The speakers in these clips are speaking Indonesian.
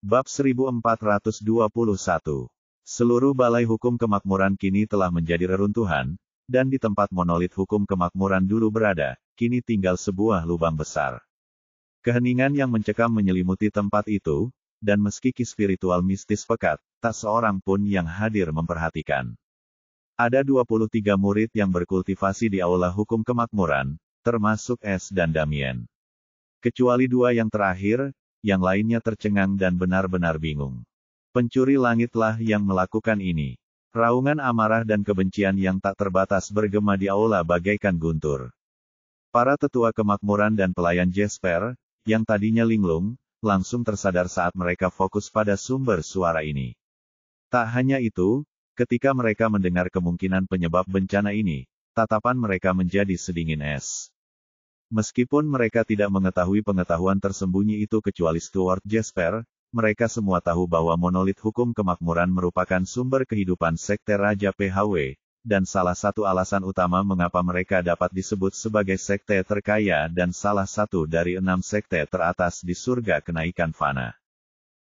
Bab 1421. Seluruh balai hukum kemakmuran kini telah menjadi reruntuhan, dan di tempat monolit hukum kemakmuran dulu berada, kini tinggal sebuah lubang besar. Keheningan yang mencekam menyelimuti tempat itu, dan meski ki spiritual mistis pekat, tak seorang pun yang hadir memperhatikan. Ada 23 murid yang berkultivasi di aula hukum kemakmuran, termasuk S dan Damien. Kecuali dua yang terakhir, yang lainnya tercengang dan benar-benar bingung. Pencuri langitlah yang melakukan ini. Raungan amarah dan kebencian yang tak terbatas bergema di aula bagaikan guntur. Para tetua kemakmuran dan pelayan Jesper, yang tadinya linglung, langsung tersadar saat mereka fokus pada sumber suara ini. Tak hanya itu, ketika mereka mendengar kemungkinan penyebab bencana ini, tatapan mereka menjadi sedingin es. Meskipun mereka tidak mengetahui pengetahuan tersembunyi itu kecuali Stuart Jesper, mereka semua tahu bahwa monolit hukum kemakmuran merupakan sumber kehidupan sekte Raja PHW, dan salah satu alasan utama mengapa mereka dapat disebut sebagai sekte terkaya dan salah satu dari 6 sekte teratas di surga kenaikan fana.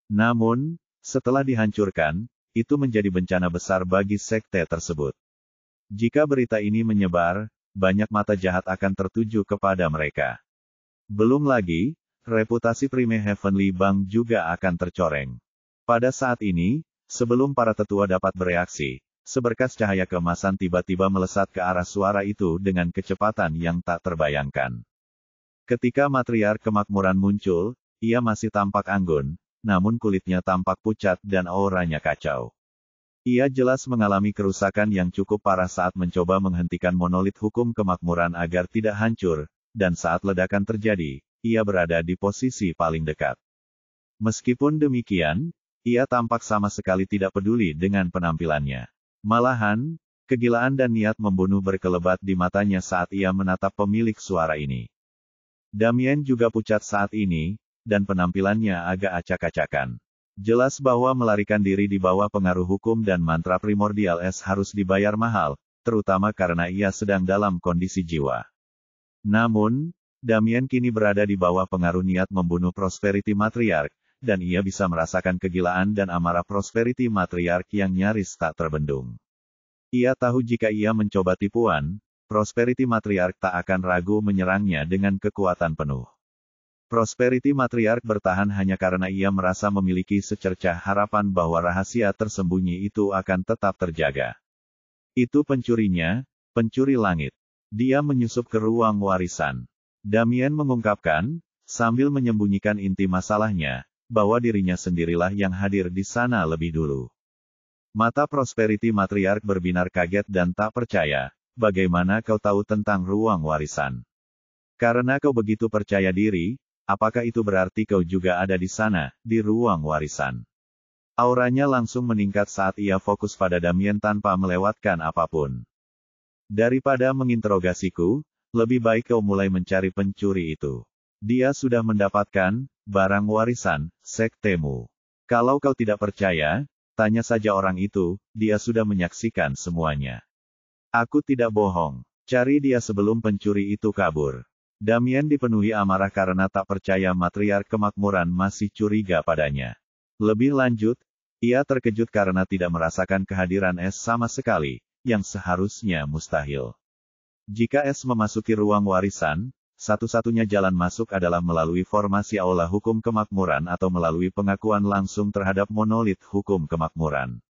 Namun, setelah dihancurkan, itu menjadi bencana besar bagi sekte tersebut. Jika berita ini menyebar, banyak mata jahat akan tertuju kepada mereka. Belum lagi, reputasi Prime Heavenly Bank juga akan tercoreng. Pada saat ini, sebelum para tetua dapat bereaksi, seberkas cahaya keemasan tiba-tiba melesat ke arah suara itu dengan kecepatan yang tak terbayangkan. Ketika matriark kemakmuran muncul, ia masih tampak anggun, namun kulitnya tampak pucat dan auranya kacau. Ia jelas mengalami kerusakan yang cukup parah saat mencoba menghentikan monolit hukum kemakmuran agar tidak hancur, dan saat ledakan terjadi, ia berada di posisi paling dekat. Meskipun demikian, ia tampak sama sekali tidak peduli dengan penampilannya. Malahan, kegilaan dan niat membunuh berkelebat di matanya saat ia menatap pemilik suara ini. Damien juga pucat saat ini, dan penampilannya agak acak-acakan. Jelas bahwa melarikan diri di bawah pengaruh hukum dan mantra primordial es harus dibayar mahal, terutama karena ia sedang dalam kondisi jiwa. Namun, Damien kini berada di bawah pengaruh niat membunuh Prosperity Matriarch, dan ia bisa merasakan kegilaan dan amarah Prosperity Matriarch yang nyaris tak terbendung. Ia tahu jika ia mencoba tipuan, Prosperity Matriarch tak akan ragu menyerangnya dengan kekuatan penuh. Prosperity Matriarch bertahan hanya karena ia merasa memiliki secercah harapan bahwa rahasia tersembunyi itu akan tetap terjaga. Itu pencurinya, pencuri langit. Dia menyusup ke ruang warisan. Damien mengungkapkan, sambil menyembunyikan inti masalahnya, bahwa dirinya sendirilah yang hadir di sana lebih dulu. Mata Prosperity Matriarch berbinar kaget dan tak percaya, bagaimana kau tahu tentang ruang warisan? Karena kau begitu percaya diri, apakah itu berarti kau juga ada di sana, di ruang warisan? Auranya langsung meningkat saat ia fokus pada Damien tanpa melewatkan apapun. Daripada menginterogasiku, lebih baik kau mulai mencari pencuri itu. Dia sudah mendapatkan barang warisan sektemu. Kalau kau tidak percaya, tanya saja orang itu, dia sudah menyaksikan semuanya. Aku tidak bohong. Cari dia sebelum pencuri itu kabur. Damien dipenuhi amarah karena tak percaya matriark kemakmuran masih curiga padanya. Lebih lanjut, ia terkejut karena tidak merasakan kehadiran Es sama sekali, yang seharusnya mustahil. Jika Es memasuki ruang warisan, satu-satunya jalan masuk adalah melalui formasi aula hukum kemakmuran atau melalui pengakuan langsung terhadap monolit hukum kemakmuran.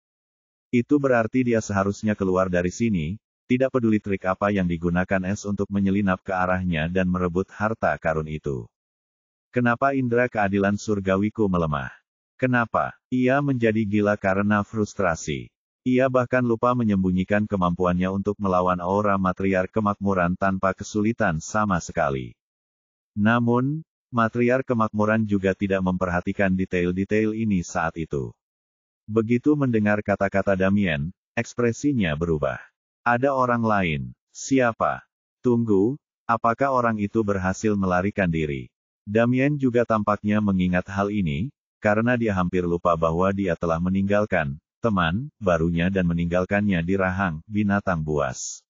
Itu berarti dia seharusnya keluar dari sini, tidak peduli trik apa yang digunakan Es untuk menyelinap ke arahnya dan merebut harta karun itu. Kenapa indera keadilan surgawiku melemah? Kenapa ia menjadi gila karena frustrasi? Ia bahkan lupa menyembunyikan kemampuannya untuk melawan aura matriark kemakmuran tanpa kesulitan sama sekali. Namun, matriark kemakmuran juga tidak memperhatikan detail-detail ini saat itu. Begitu mendengar kata-kata Damien, ekspresinya berubah. Ada orang lain. Siapa? Tunggu, apakah orang itu berhasil melarikan diri? Damien juga tampaknya mengingat hal ini, karena dia hampir lupa bahwa dia telah meninggalkan teman barunya dan meninggalkannya di rahang binatang buas.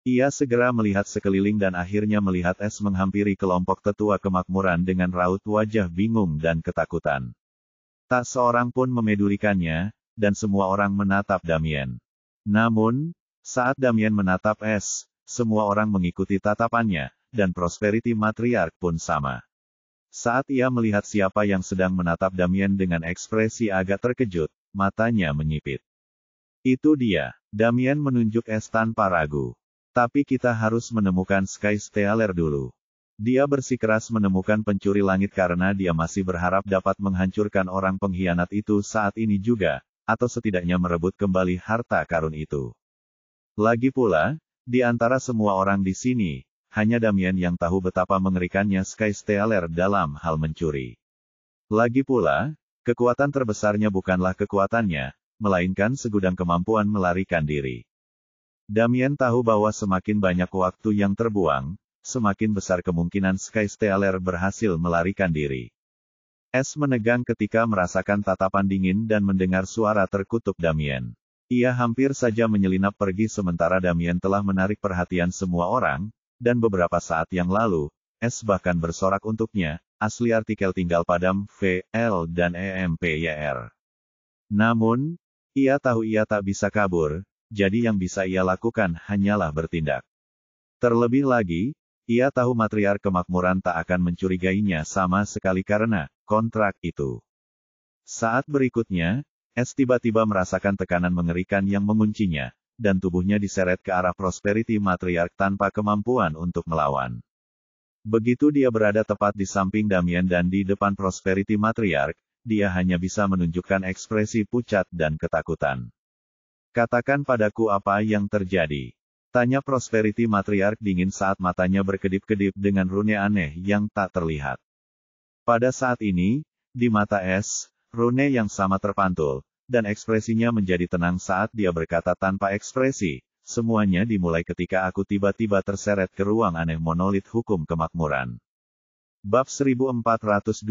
Ia segera melihat sekeliling dan akhirnya melihat Es menghampiri kelompok tetua kemakmuran dengan raut wajah bingung dan ketakutan. Tak seorang pun memedulikannya, dan semua orang menatap Damien. Namun, saat Damien menatap S, semua orang mengikuti tatapannya, dan Prosperity Matriarch pun sama. Saat ia melihat siapa yang sedang menatap Damien dengan ekspresi agak terkejut, matanya menyipit. Itu dia. Damien menunjuk S tanpa ragu. Tapi kita harus menemukan Sky Stealer dulu. Dia bersikeras menemukan pencuri langit karena dia masih berharap dapat menghancurkan orang pengkhianat itu saat ini juga, atau setidaknya merebut kembali harta karun itu. Lagi pula, di antara semua orang di sini, hanya Damien yang tahu betapa mengerikannya Sky Stealer dalam hal mencuri. Lagi pula, kekuatan terbesarnya bukanlah kekuatannya, melainkan segudang kemampuan melarikan diri. Damien tahu bahwa semakin banyak waktu yang terbuang, semakin besar kemungkinan Sky Stealer berhasil melarikan diri. S menegang ketika merasakan tatapan dingin dan mendengar suara terkutuk Damien. Ia hampir saja menyelinap pergi sementara Damien telah menarik perhatian semua orang, dan beberapa saat yang lalu, S bahkan bersorak untuknya, asli artikel tinggal padam, V, L dan EMPYR. Namun, ia tahu ia tak bisa kabur, jadi yang bisa ia lakukan hanyalah bertindak. Terlebih lagi, ia tahu Matriark Kemakmuran tak akan mencurigainya sama sekali karena kontrak itu. Saat berikutnya, S tiba-tiba merasakan tekanan mengerikan yang menguncinya, dan tubuhnya diseret ke arah Prosperity Matriarch tanpa kemampuan untuk melawan. Begitu dia berada tepat di samping Damien dan di depan Prosperity Matriarch, dia hanya bisa menunjukkan ekspresi pucat dan ketakutan. Katakan padaku apa yang terjadi. Tanya Prosperity Matriarch dingin saat matanya berkedip-kedip dengan rune aneh yang tak terlihat. Pada saat ini, di mata S, rune yang sama terpantul, dan ekspresinya menjadi tenang saat dia berkata tanpa ekspresi, semuanya dimulai ketika aku tiba-tiba terseret ke ruang aneh monolit hukum kemakmuran. Bab 1422.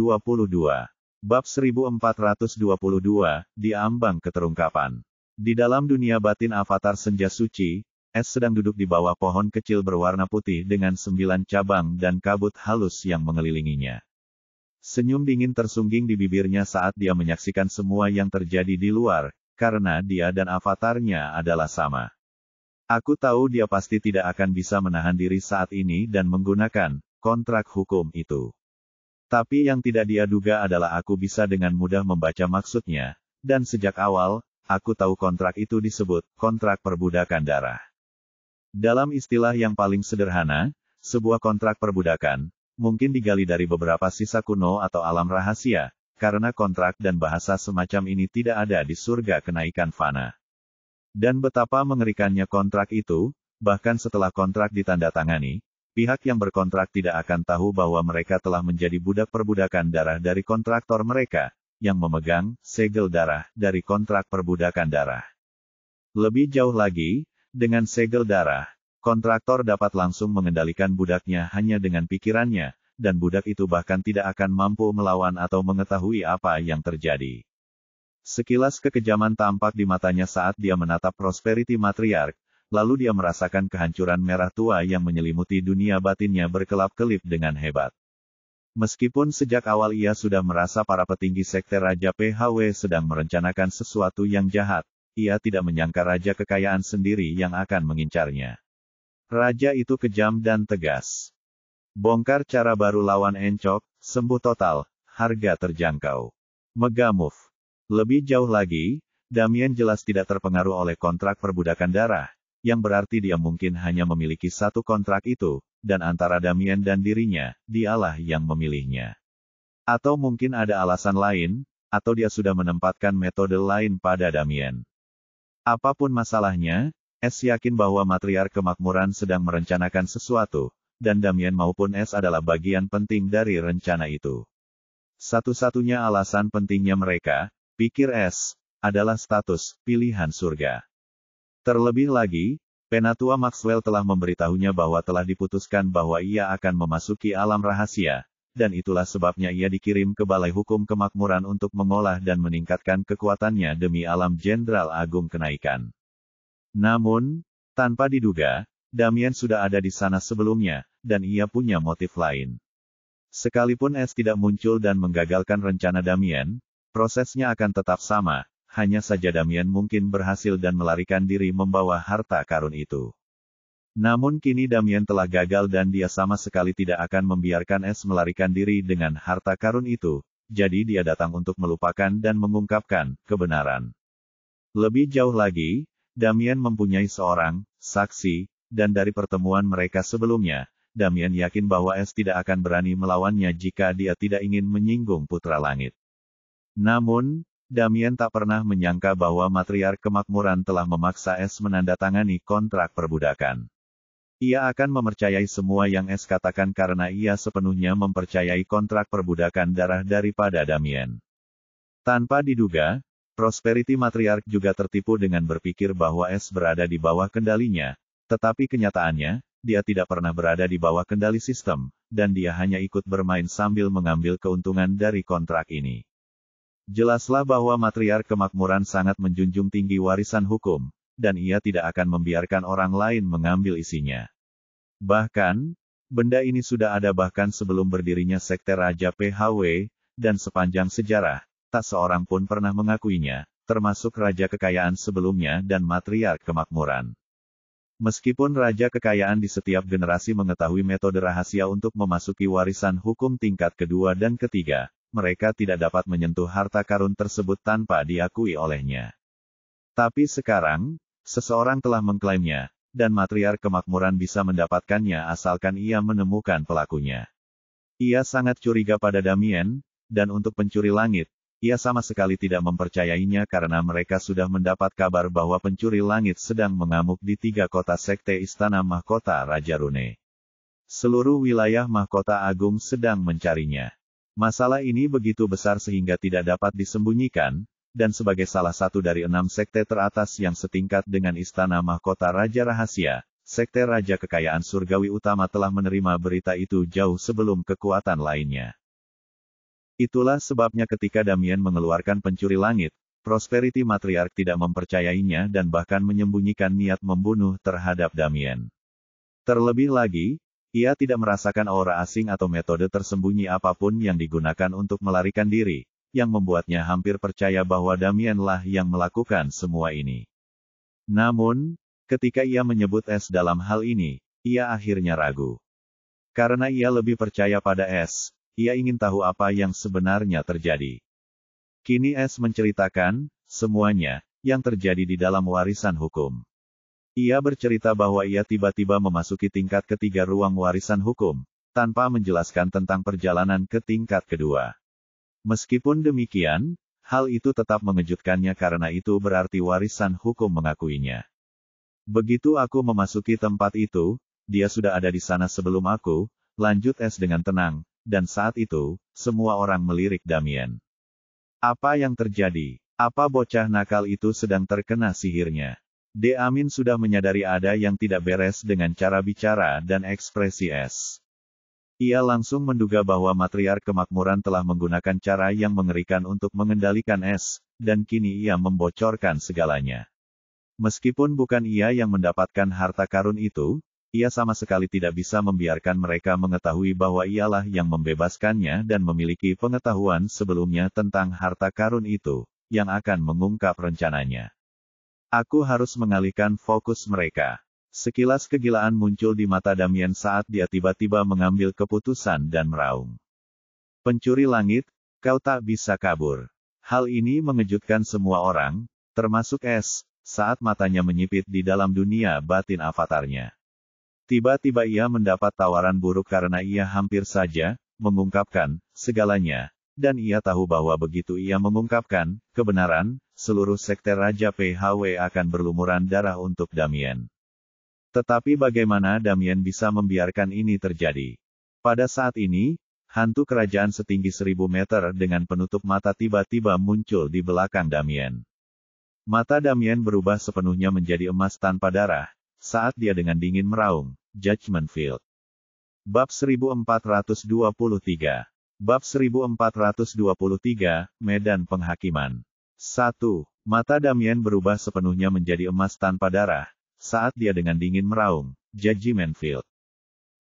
Bab 1422, di ambang keterungkapan. Di dalam dunia batin avatar senja suci, S sedang duduk di bawah pohon kecil berwarna putih dengan 9 cabang dan kabut halus yang mengelilinginya. Senyum dingin tersungging di bibirnya saat dia menyaksikan semua yang terjadi di luar, karena dia dan avatarnya adalah sama. Aku tahu dia pasti tidak akan bisa menahan diri saat ini dan menggunakan kontrak hukum itu. Tapi yang tidak dia duga adalah aku bisa dengan mudah membaca maksudnya, dan sejak awal, aku tahu kontrak itu disebut kontrak perbudakan darah. Dalam istilah yang paling sederhana, sebuah kontrak perbudakan, mungkin digali dari beberapa sisa kuno atau alam rahasia, karena kontrak dan bahasa semacam ini tidak ada di surga kenaikan fana. Dan betapa mengerikannya kontrak itu, bahkan setelah kontrak ditandatangani, pihak yang berkontrak tidak akan tahu bahwa mereka telah menjadi budak perbudakan darah dari kontraktor mereka, yang memegang segel darah dari kontrak perbudakan darah. Lebih jauh lagi, dengan segel darah, kontraktor dapat langsung mengendalikan budaknya hanya dengan pikirannya, dan budak itu bahkan tidak akan mampu melawan atau mengetahui apa yang terjadi. Sekilas kekejaman tampak di matanya saat dia menatap Prosperity Matriarch, lalu dia merasakan kehancuran merah tua yang menyelimuti dunia batinnya berkelap-kelip dengan hebat. Meskipun sejak awal ia sudah merasa para petinggi sekte Raja PHW sedang merencanakan sesuatu yang jahat, ia tidak menyangka raja kekayaan sendiri yang akan mengincarnya. Raja itu kejam dan tegas. Bongkar cara baru lawan encok, sembuh total, harga terjangkau. Mega move. Lebih jauh lagi, Damien jelas tidak terpengaruh oleh kontrak perbudakan darah, yang berarti dia mungkin hanya memiliki satu kontrak itu, dan antara Damien dan dirinya, dialah yang memilihnya. Atau mungkin ada alasan lain, atau dia sudah menempatkan metode lain pada Damien. Apapun masalahnya, S yakin bahwa Matriark Kemakmuran sedang merencanakan sesuatu, dan Damien maupun S adalah bagian penting dari rencana itu. Satu-satunya alasan pentingnya mereka, pikir S, adalah status pilihan surga. Terlebih lagi, Penatua Maxwell telah memberitahunya bahwa telah diputuskan bahwa ia akan memasuki alam rahasia, dan itulah sebabnya ia dikirim ke Balai Hukum Kemakmuran untuk mengolah dan meningkatkan kekuatannya demi alam Jenderal Agung Kenaikan. Namun, tanpa diduga, Damien sudah ada di sana sebelumnya, dan ia punya motif lain. Sekalipun S tidak muncul dan menggagalkan rencana Damien, prosesnya akan tetap sama, hanya saja Damien mungkin berhasil dan melarikan diri membawa harta karun itu. Namun kini Damien telah gagal dan dia sama sekali tidak akan membiarkan S melarikan diri dengan harta karun itu, jadi dia datang untuk melupakan dan mengungkapkan kebenaran. Lebih jauh lagi, Damien mempunyai seorang saksi, dan dari pertemuan mereka sebelumnya, Damien yakin bahwa S tidak akan berani melawannya jika dia tidak ingin menyinggung Putra Langit. Namun, Damien tak pernah menyangka bahwa Matriark Kemakmuran telah memaksa S menandatangani kontrak perbudakan. Ia akan mempercayai semua yang S katakan karena ia sepenuhnya mempercayai kontrak perbudakan darah daripada Damien. Tanpa diduga, Prosperity Matriark juga tertipu dengan berpikir bahwa S berada di bawah kendalinya, tetapi kenyataannya, dia tidak pernah berada di bawah kendali sistem, dan dia hanya ikut bermain sambil mengambil keuntungan dari kontrak ini. Jelaslah bahwa Matriark Kemakmuran sangat menjunjung tinggi warisan hukum, dan ia tidak akan membiarkan orang lain mengambil isinya. Bahkan, benda ini sudah ada bahkan sebelum berdirinya Sekte Raja PHW, dan sepanjang sejarah, tak seorang pun pernah mengakuinya, termasuk Raja Kekayaan sebelumnya dan Matriark Kemakmuran. Meskipun Raja Kekayaan di setiap generasi mengetahui metode rahasia untuk memasuki warisan hukum tingkat kedua dan ketiga, mereka tidak dapat menyentuh harta karun tersebut tanpa diakui olehnya. Tapi sekarang, seseorang telah mengklaimnya, dan Matriark Kemakmuran bisa mendapatkannya asalkan ia menemukan pelakunya. Ia sangat curiga pada Damien, dan untuk pencuri langit, ia sama sekali tidak mempercayainya karena mereka sudah mendapat kabar bahwa pencuri langit sedang mengamuk di 3 kota sekte Istana Mahkota Raja Rune. Seluruh wilayah Mahkota Agung sedang mencarinya. Masalah ini begitu besar sehingga tidak dapat disembunyikan, dan sebagai salah satu dari 6 sekte teratas yang setingkat dengan Istana Mahkota Raja Rahasia, Sekte Raja Kekayaan Surgawi Utama telah menerima berita itu jauh sebelum kekuatan lainnya. Itulah sebabnya ketika Damien mengeluarkan pencuri langit, Prosperity Matriark tidak mempercayainya dan bahkan menyembunyikan niat membunuh terhadap Damien. Terlebih lagi, ia tidak merasakan aura asing atau metode tersembunyi apapun yang digunakan untuk melarikan diri, yang membuatnya hampir percaya bahwa Damienlah yang melakukan semua ini. Namun, ketika ia menyebut S dalam hal ini, ia akhirnya ragu. Karena ia lebih percaya pada S, ia ingin tahu apa yang sebenarnya terjadi. Kini S menceritakan semuanya yang terjadi di dalam warisan hukum. Ia bercerita bahwa ia tiba-tiba memasuki tingkat ketiga ruang warisan hukum, tanpa menjelaskan tentang perjalanan ke tingkat kedua. Meskipun demikian, hal itu tetap mengejutkannya karena itu berarti warisan hukum mengakuinya. Begitu aku memasuki tempat itu, dia sudah ada di sana sebelum aku, lanjut S dengan tenang. Dan saat itu, semua orang melirik Damien. Apa yang terjadi? Apa bocah nakal itu sedang terkena sihirnya? De Amin sudah menyadari ada yang tidak beres dengan cara bicara dan ekspresi S. Ia langsung menduga bahwa Matriark Kemakmuran telah menggunakan cara yang mengerikan untuk mengendalikan S, dan kini ia membocorkan segalanya. Meskipun bukan ia yang mendapatkan harta karun itu, ia sama sekali tidak bisa membiarkan mereka mengetahui bahwa ialah yang membebaskannya dan memiliki pengetahuan sebelumnya tentang harta karun itu, yang akan mengungkap rencananya. Aku harus mengalihkan fokus mereka. Sekilas kegilaan muncul di mata Damien saat dia tiba-tiba mengambil keputusan dan meraung. Pencuri langit, kau tak bisa kabur. Hal ini mengejutkan semua orang, termasuk S, saat matanya menyipit di dalam dunia batin avatarnya. Tiba-tiba ia mendapat tawaran buruk karena ia hampir saja mengungkapkan segalanya, dan ia tahu bahwa begitu ia mengungkapkan kebenaran, seluruh sekte Raja PHW akan berlumuran darah untuk Damien. Tetapi bagaimana Damien bisa membiarkan ini terjadi? Pada saat ini, hantu kerajaan setinggi 1000 meter dengan penutup mata tiba-tiba muncul di belakang Damien. Mata Damien berubah sepenuhnya menjadi emas tanpa darah, saat dia dengan dingin meraung, Judgment Field. Bab 1423. Bab 1423, Medan Penghakiman. 1. Mata Damien berubah sepenuhnya menjadi emas tanpa darah, saat dia dengan dingin meraung, Judgment Field.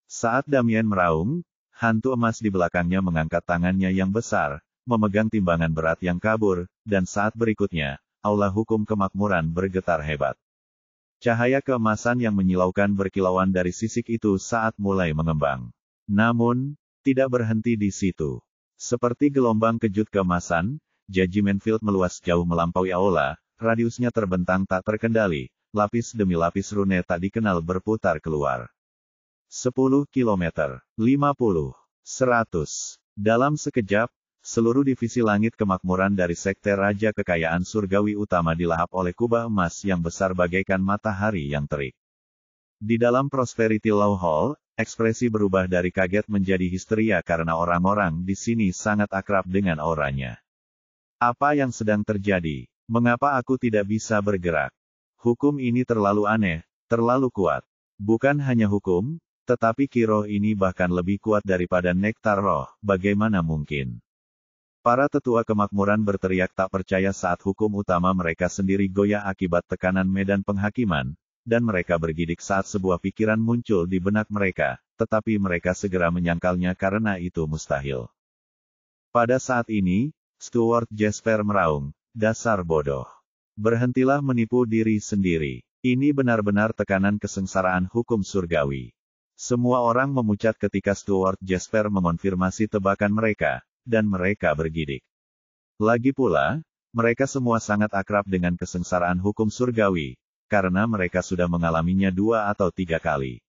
Saat Damien meraung, hantu emas di belakangnya mengangkat tangannya yang besar, memegang timbangan berat yang kabur, dan saat berikutnya, aula hukum kemakmuran bergetar hebat. Cahaya keemasan yang menyilaukan berkilauan dari sisik itu saat mulai mengembang. Namun, tidak berhenti di situ. Seperti gelombang kejut keemasan, Judgment Field meluas jauh melampaui aula, radiusnya terbentang tak terkendali, lapis demi lapis rune tak dikenal berputar keluar. 10 km, 50, 100. Dalam sekejap, seluruh divisi langit kemakmuran dari Sekte Raja Kekayaan Surgawi Utama dilahap oleh kubah emas yang besar bagaikan matahari yang terik. Di dalam Prosperity Law Hall, ekspresi berubah dari kaget menjadi histeria karena orang-orang di sini sangat akrab dengan auranya. Apa yang sedang terjadi? Mengapa aku tidak bisa bergerak? Hukum ini terlalu aneh, terlalu kuat. Bukan hanya hukum, tetapi ki roh ini bahkan lebih kuat daripada nektar roh, bagaimana mungkin? Para tetua kemakmuran berteriak tak percaya saat hukum utama mereka sendiri goyah akibat tekanan medan penghakiman, dan mereka bergidik saat sebuah pikiran muncul di benak mereka, tetapi mereka segera menyangkalnya karena itu mustahil. Pada saat ini, Stuart Jasper meraung, dasar bodoh. Berhentilah menipu diri sendiri. Ini benar-benar tekanan kesengsaraan hukum surgawi. Semua orang memucat ketika Stuart Jasper mengonfirmasi tebakan mereka, dan mereka bergidik. Lagi pula, mereka semua sangat akrab dengan kesengsaraan hukum surgawi, karena mereka sudah mengalaminya 2 atau 3 kali.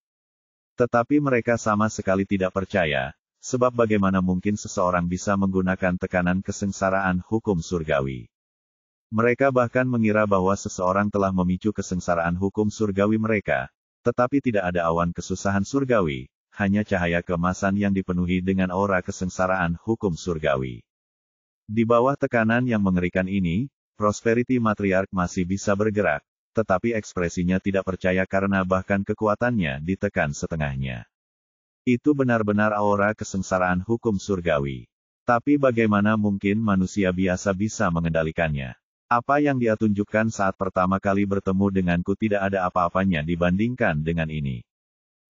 Tetapi mereka sama sekali tidak percaya, sebab bagaimana mungkin seseorang bisa menggunakan tekanan kesengsaraan hukum surgawi. Mereka bahkan mengira bahwa seseorang telah memicu kesengsaraan hukum surgawi mereka, tetapi tidak ada awan kesusahan surgawi, hanya cahaya keemasan yang dipenuhi dengan aura kesengsaraan hukum surgawi. Di bawah tekanan yang mengerikan ini, Prosperity Matriarch masih bisa bergerak, tetapi ekspresinya tidak percaya karena bahkan kekuatannya ditekan setengahnya. Itu benar-benar aura kesengsaraan hukum surgawi. Tapi bagaimana mungkin manusia biasa bisa mengendalikannya? Apa yang dia tunjukkan saat pertama kali bertemu denganku tidak ada apa-apanya dibandingkan dengan ini.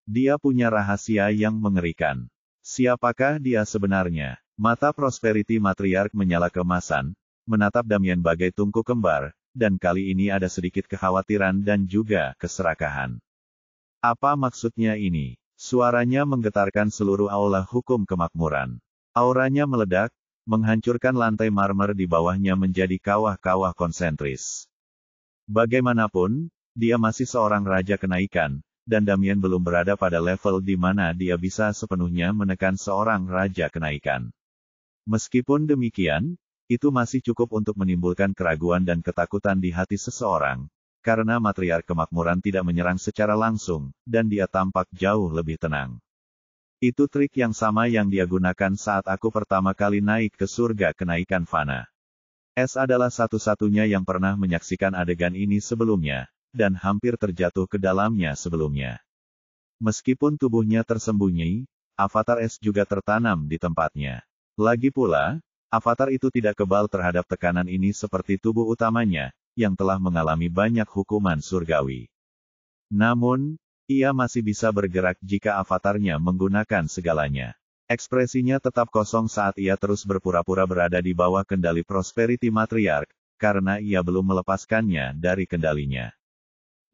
Dia punya rahasia yang mengerikan. Siapakah dia sebenarnya? Mata Prosperity Matriarch menyala keemasan, menatap Damien bagai tungku kembar, dan kali ini ada sedikit kekhawatiran dan juga keserakahan. Apa maksudnya ini? Suaranya menggetarkan seluruh aula hukum kemakmuran. Auranya meledak, menghancurkan lantai marmer di bawahnya menjadi kawah-kawah konsentris. Bagaimanapun, dia masih seorang raja kenaikan, dan Damien belum berada pada level di mana dia bisa sepenuhnya menekan seorang raja kenaikan. Meskipun demikian, itu masih cukup untuk menimbulkan keraguan dan ketakutan di hati seseorang, karena Matriarch kemakmuran tidak menyerang secara langsung, dan dia tampak jauh lebih tenang. Itu trik yang sama yang dia gunakan saat aku pertama kali naik ke surga kenaikan fana. S adalah satu-satunya yang pernah menyaksikan adegan ini sebelumnya, dan hampir terjatuh ke dalamnya sebelumnya. Meskipun tubuhnya tersembunyi, avatar S juga tertanam di tempatnya. Lagi pula, avatar itu tidak kebal terhadap tekanan ini seperti tubuh utamanya, yang telah mengalami banyak hukuman surgawi. Namun, ia masih bisa bergerak jika avatarnya menggunakan segalanya. Ekspresinya tetap kosong saat ia terus berpura-pura berada di bawah kendali Prosperity Matriarch, karena ia belum melepaskannya dari kendalinya.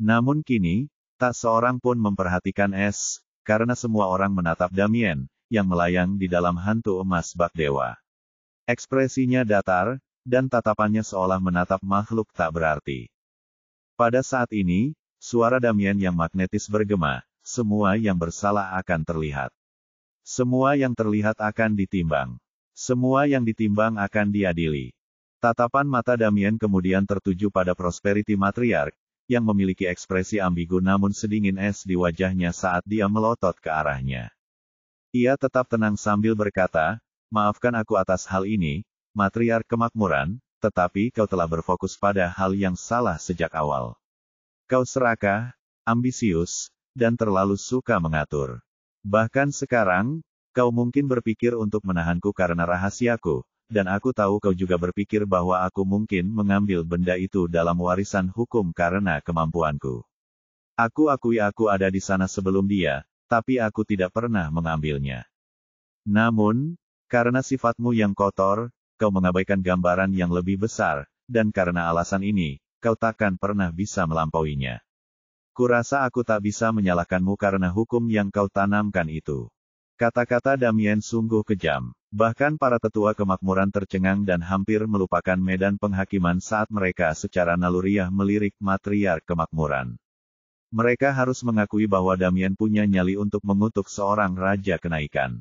Namun kini, tak seorang pun memperhatikan S, karena semua orang menatap Damien, yang melayang di dalam hantu emas bak dewa. Ekspresinya datar, dan tatapannya seolah menatap makhluk tak berarti. Pada saat ini, suara Damien yang magnetis bergema, semua yang bersalah akan terlihat. Semua yang terlihat akan ditimbang. Semua yang ditimbang akan diadili. Tatapan mata Damien kemudian tertuju pada Prosperity Matriarch, yang memiliki ekspresi ambigu namun sedingin es di wajahnya saat dia melotot ke arahnya. Ia tetap tenang sambil berkata, "Maafkan aku atas hal ini, Matriarch kemakmuran, tetapi kau telah berfokus pada hal yang salah sejak awal. Kau serakah, ambisius, dan terlalu suka mengatur. Bahkan sekarang, kau mungkin berpikir untuk menahanku karena rahasiaku, dan aku tahu kau juga berpikir bahwa aku mungkin mengambil benda itu dalam warisan hukum karena kemampuanku. Aku akui aku ada di sana sebelum dia, tapi aku tidak pernah mengambilnya. Namun, karena sifatmu yang kotor, kau mengabaikan gambaran yang lebih besar, dan karena alasan ini, kau takkan pernah bisa melampauinya. Kurasa aku tak bisa menyalahkanmu karena hukum yang kau tanamkan itu. Kata-kata Damien sungguh kejam. Bahkan para tetua kemakmuran tercengang dan hampir melupakan medan penghakiman saat mereka secara naluriah melirik matriark kemakmuran. Mereka harus mengakui bahwa Damien punya nyali untuk mengutuk seorang raja kenaikan.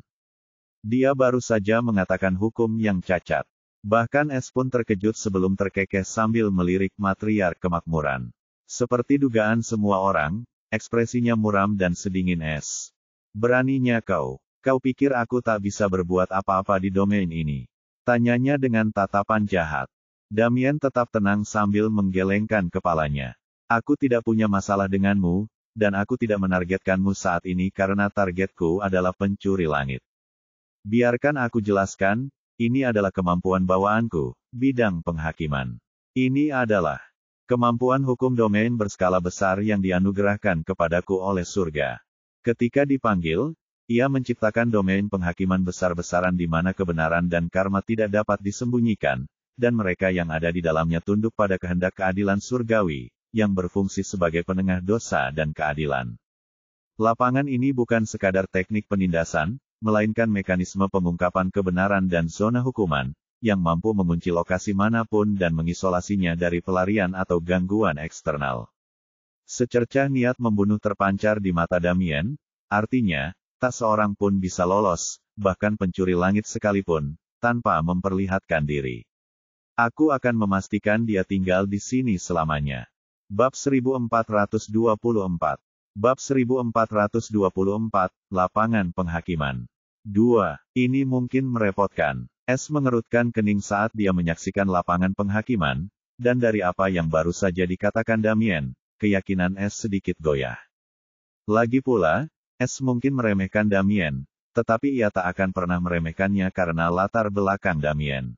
Dia baru saja mengatakan hukum yang cacat. Bahkan Es pun terkejut sebelum terkekeh sambil melirik matriark kemakmuran. Seperti dugaan semua orang, ekspresinya muram dan sedingin Es. Beraninya kau. Kau pikir aku tak bisa berbuat apa-apa di domain ini? Tanyanya dengan tatapan jahat. Damien tetap tenang sambil menggelengkan kepalanya. Aku tidak punya masalah denganmu, dan aku tidak menargetkanmu saat ini karena targetku adalah pencuri langit. Biarkan aku jelaskan, ini adalah kemampuan bawaanku, bidang penghakiman. Ini adalah kemampuan hukum domain berskala besar yang dianugerahkan kepadaku oleh surga. Ketika dipanggil, ia menciptakan domain penghakiman besar-besaran di mana kebenaran dan karma tidak dapat disembunyikan, dan mereka yang ada di dalamnya tunduk pada kehendak keadilan surgawi, yang berfungsi sebagai penengah dosa dan keadilan. Lapangan ini bukan sekadar teknik penindasan, melainkan mekanisme pengungkapan kebenaran dan zona hukuman, yang mampu mengunci lokasi manapun dan mengisolasinya dari pelarian atau gangguan eksternal. Secercah niat membunuh terpancar di mata Damien, artinya, tak seorang pun bisa lolos, bahkan pencuri langit sekalipun, tanpa memperlihatkan diri. Aku akan memastikan dia tinggal di sini selamanya. Bab 1424. Bab 1424, Lapangan Penghakiman. 2. Ini mungkin merepotkan. Es mengerutkan kening saat dia menyaksikan lapangan penghakiman, dan dari apa yang baru saja dikatakan Damien, keyakinan Es sedikit goyah. Lagi pula, Es mungkin meremehkan Damien, tetapi ia tak akan pernah meremehkannya karena latar belakang Damien.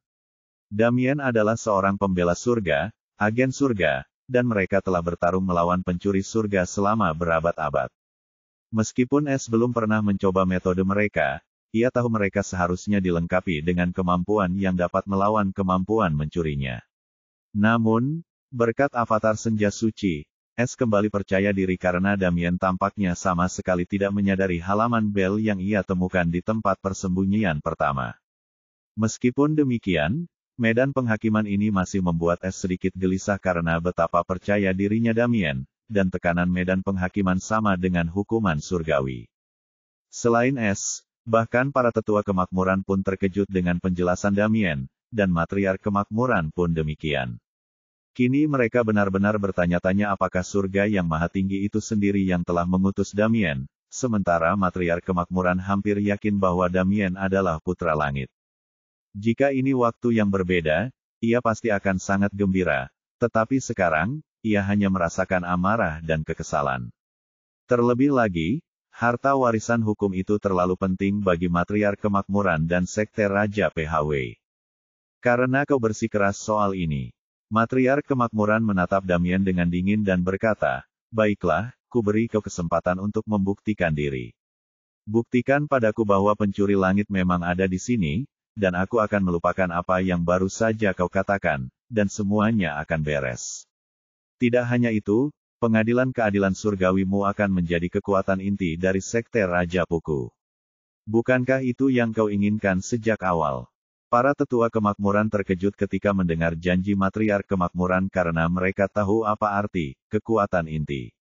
Damien adalah seorang pembela surga, agen surga, dan mereka telah bertarung melawan pencuri surga selama berabad-abad. Meskipun Es belum pernah mencoba metode mereka, ia tahu mereka seharusnya dilengkapi dengan kemampuan yang dapat melawan kemampuan mencurinya. Namun, berkat avatar senja suci, Es kembali percaya diri karena Damien tampaknya sama sekali tidak menyadari halaman bel yang ia temukan di tempat persembunyian pertama. Meskipun demikian, medan penghakiman ini masih membuat Es sedikit gelisah karena betapa percaya dirinya Damien, dan tekanan medan penghakiman sama dengan hukuman surgawi. Selain Es, bahkan para tetua kemakmuran pun terkejut dengan penjelasan Damien, dan matriark kemakmuran pun demikian. Kini mereka benar-benar bertanya-tanya apakah surga yang maha tinggi itu sendiri yang telah mengutus Damien, sementara matriark kemakmuran hampir yakin bahwa Damien adalah putra langit. Jika ini waktu yang berbeda, ia pasti akan sangat gembira, tetapi sekarang, ia hanya merasakan amarah dan kekesalan. Terlebih lagi, harta warisan hukum itu terlalu penting bagi matriark kemakmuran dan sekte Raja PHW. Karena kau bersikeras soal ini. Matriark kemakmuran menatap Damien dengan dingin dan berkata, baiklah, ku beri kau kesempatan untuk membuktikan diri. Buktikan padaku bahwa pencuri langit memang ada di sini, dan aku akan melupakan apa yang baru saja kau katakan, dan semuanya akan beres. Tidak hanya itu, pengadilan keadilan surgawimu akan menjadi kekuatan inti dari sekte Raja Puku. Bukankah itu yang kau inginkan sejak awal? Para tetua kemakmuran terkejut ketika mendengar janji matriark kemakmuran karena mereka tahu apa arti kekuatan inti.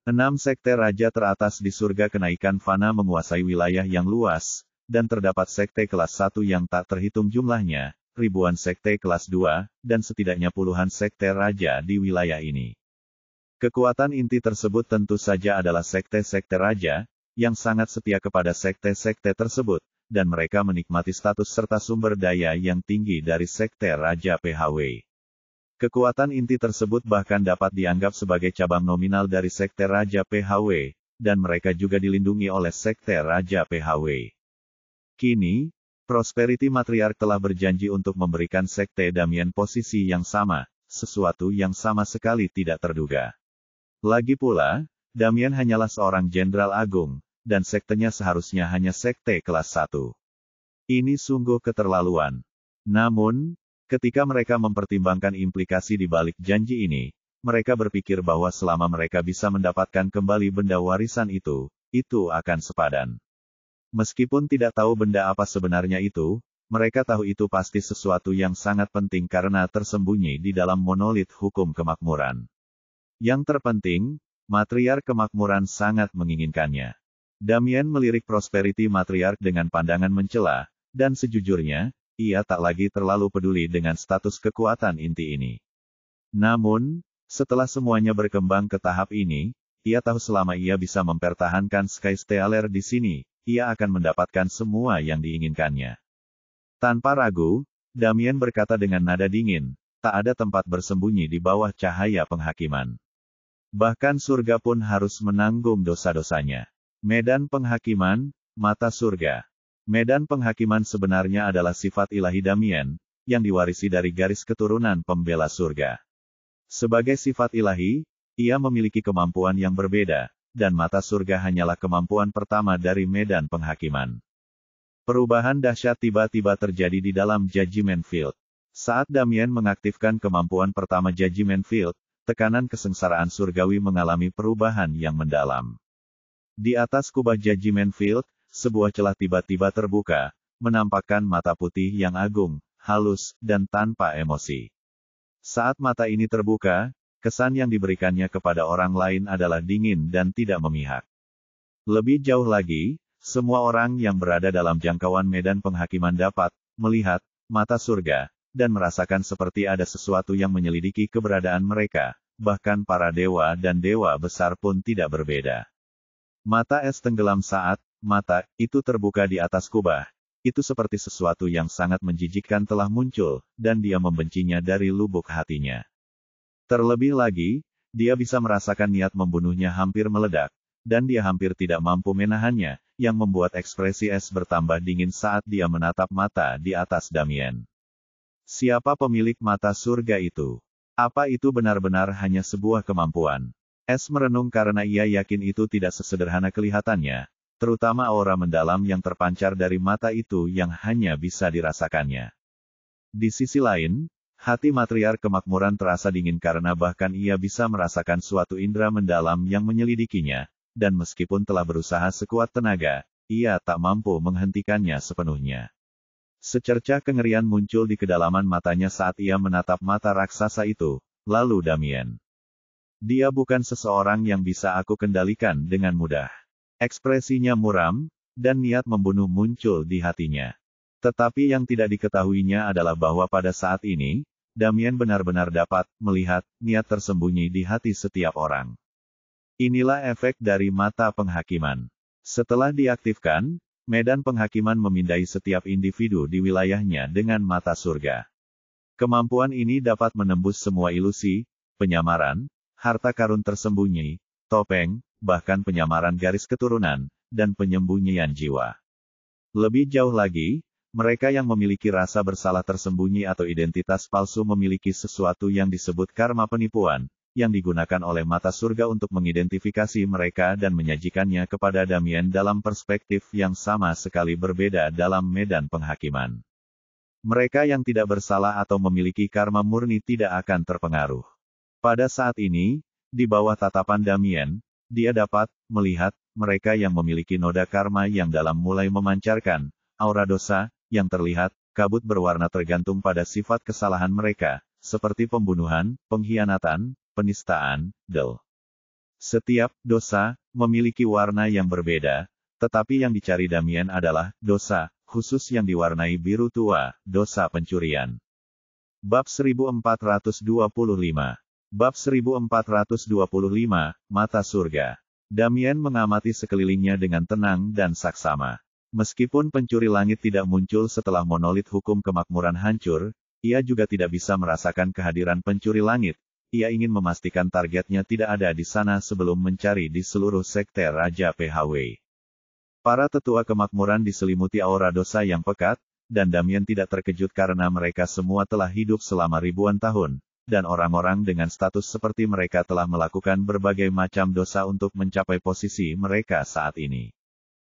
6 sekte raja teratas di surga kenaikan fana menguasai wilayah yang luas, dan terdapat sekte kelas 1 yang tak terhitung jumlahnya, ribuan sekte kelas 2, dan setidaknya puluhan sekte raja di wilayah ini. Kekuatan inti tersebut tentu saja adalah sekte-sekte raja, yang sangat setia kepada sekte-sekte tersebut, dan mereka menikmati status serta sumber daya yang tinggi dari sekte Raja PHW. Kekuatan inti tersebut bahkan dapat dianggap sebagai cabang nominal dari sekte Raja PHW, dan mereka juga dilindungi oleh sekte Raja PHW. Kini, Prosperity Matriarch telah berjanji untuk memberikan sekte Damien posisi yang sama, sesuatu yang sama sekali tidak terduga. Lagi pula, Damien hanyalah seorang jenderal agung, dan sektenya seharusnya hanya sekte kelas 1. Ini sungguh keterlaluan. Namun, ketika mereka mempertimbangkan implikasi di balik janji ini, mereka berpikir bahwa selama mereka bisa mendapatkan kembali benda warisan itu akan sepadan. Meskipun tidak tahu benda apa sebenarnya itu, mereka tahu itu pasti sesuatu yang sangat penting karena tersembunyi di dalam monolit hukum kemakmuran. Yang terpenting, matriark kemakmuran sangat menginginkannya. Damien melirik Prosperity Matriarch dengan pandangan mencela, dan sejujurnya, ia tak lagi terlalu peduli dengan status kekuatan inti ini. Namun, setelah semuanya berkembang ke tahap ini, ia tahu selama ia bisa mempertahankan Sky Stealer di sini, ia akan mendapatkan semua yang diinginkannya. Tanpa ragu, Damien berkata dengan nada dingin, tak ada tempat bersembunyi di bawah cahaya penghakiman. Bahkan surga pun harus menanggung dosa-dosanya. Medan penghakiman, mata surga. Medan penghakiman sebenarnya adalah sifat ilahi Damien, yang diwarisi dari garis keturunan pembela surga. Sebagai sifat ilahi, ia memiliki kemampuan yang berbeda, dan mata surga hanyalah kemampuan pertama dari medan penghakiman. Perubahan dahsyat tiba-tiba terjadi di dalam Judgment Field. Saat Damien mengaktifkan kemampuan pertama Judgment Field, tekanan kesengsaraan surgawi mengalami perubahan yang mendalam. Di atas kubah Judgment Field, sebuah celah tiba-tiba terbuka, menampakkan mata putih yang agung, halus, dan tanpa emosi. Saat mata ini terbuka, kesan yang diberikannya kepada orang lain adalah dingin dan tidak memihak. Lebih jauh lagi, semua orang yang berada dalam jangkauan medan penghakiman dapat melihat mata surga, dan merasakan seperti ada sesuatu yang menyelidiki keberadaan mereka, bahkan para dewa dan dewa besar pun tidak berbeda. Mata es tenggelam saat mata itu terbuka di atas kubah. Itu seperti sesuatu yang sangat menjijikkan telah muncul, dan dia membencinya dari lubuk hatinya. Terlebih lagi, dia bisa merasakan niat membunuhnya hampir meledak, dan dia hampir tidak mampu menahannya, yang membuat ekspresi es bertambah dingin saat dia menatap mata di atas Damien. Siapa pemilik mata surga itu? Apa itu benar-benar hanya sebuah kemampuan? Es merenung karena ia yakin itu tidak sesederhana kelihatannya, terutama aura mendalam yang terpancar dari mata itu yang hanya bisa dirasakannya. Di sisi lain, hati matriark kemakmuran terasa dingin karena bahkan ia bisa merasakan suatu indera mendalam yang menyelidikinya, dan meskipun telah berusaha sekuat tenaga, ia tak mampu menghentikannya sepenuhnya. Secercah kengerian muncul di kedalaman matanya saat ia menatap mata raksasa itu, lalu Damien. Dia bukan seseorang yang bisa aku kendalikan dengan mudah. Ekspresinya muram, dan niat membunuh muncul di hatinya. Tetapi yang tidak diketahuinya adalah bahwa pada saat ini, Damien benar-benar dapat melihat niat tersembunyi di hati setiap orang. Inilah efek dari mata penghakiman. Setelah diaktifkan, medan penghakiman memindai setiap individu di wilayahnya dengan mata surga. Kemampuan ini dapat menembus semua ilusi, penyamaran, harta karun tersembunyi, topeng, bahkan penyamaran garis keturunan, dan penyembunyian jiwa. Lebih jauh lagi, mereka yang memiliki rasa bersalah tersembunyi atau identitas palsu memiliki sesuatu yang disebut karma penipuan, yang digunakan oleh mata surga untuk mengidentifikasi mereka dan menyajikannya kepada Damien dalam perspektif yang sama sekali berbeda dalam medan penghakiman. Mereka yang tidak bersalah atau memiliki karma murni tidak akan terpengaruh. Pada saat ini, di bawah tatapan Damien, dia dapat melihat mereka yang memiliki noda karma yang dalam mulai memancarkan aura dosa yang terlihat kabut berwarna tergantung pada sifat kesalahan mereka, seperti pembunuhan, pengkhianatan, penistaan, del. Setiap dosa memiliki warna yang berbeda, tetapi yang dicari Damien adalah dosa khusus yang diwarnai biru tua, dosa pencurian. Bab 1425. Bab 1425, Mata Surga. Damien mengamati sekelilingnya dengan tenang dan saksama. Meskipun pencuri langit tidak muncul setelah monolit hukum kemakmuran hancur, ia juga tidak bisa merasakan kehadiran pencuri langit. Ia ingin memastikan targetnya tidak ada di sana sebelum mencari di seluruh sekte Raja PHW. Para tetua kemakmuran diselimuti aura dosa yang pekat, dan Damien tidak terkejut karena mereka semua telah hidup selama ribuan tahun. Dan orang-orang dengan status seperti mereka telah melakukan berbagai macam dosa untuk mencapai posisi mereka saat ini.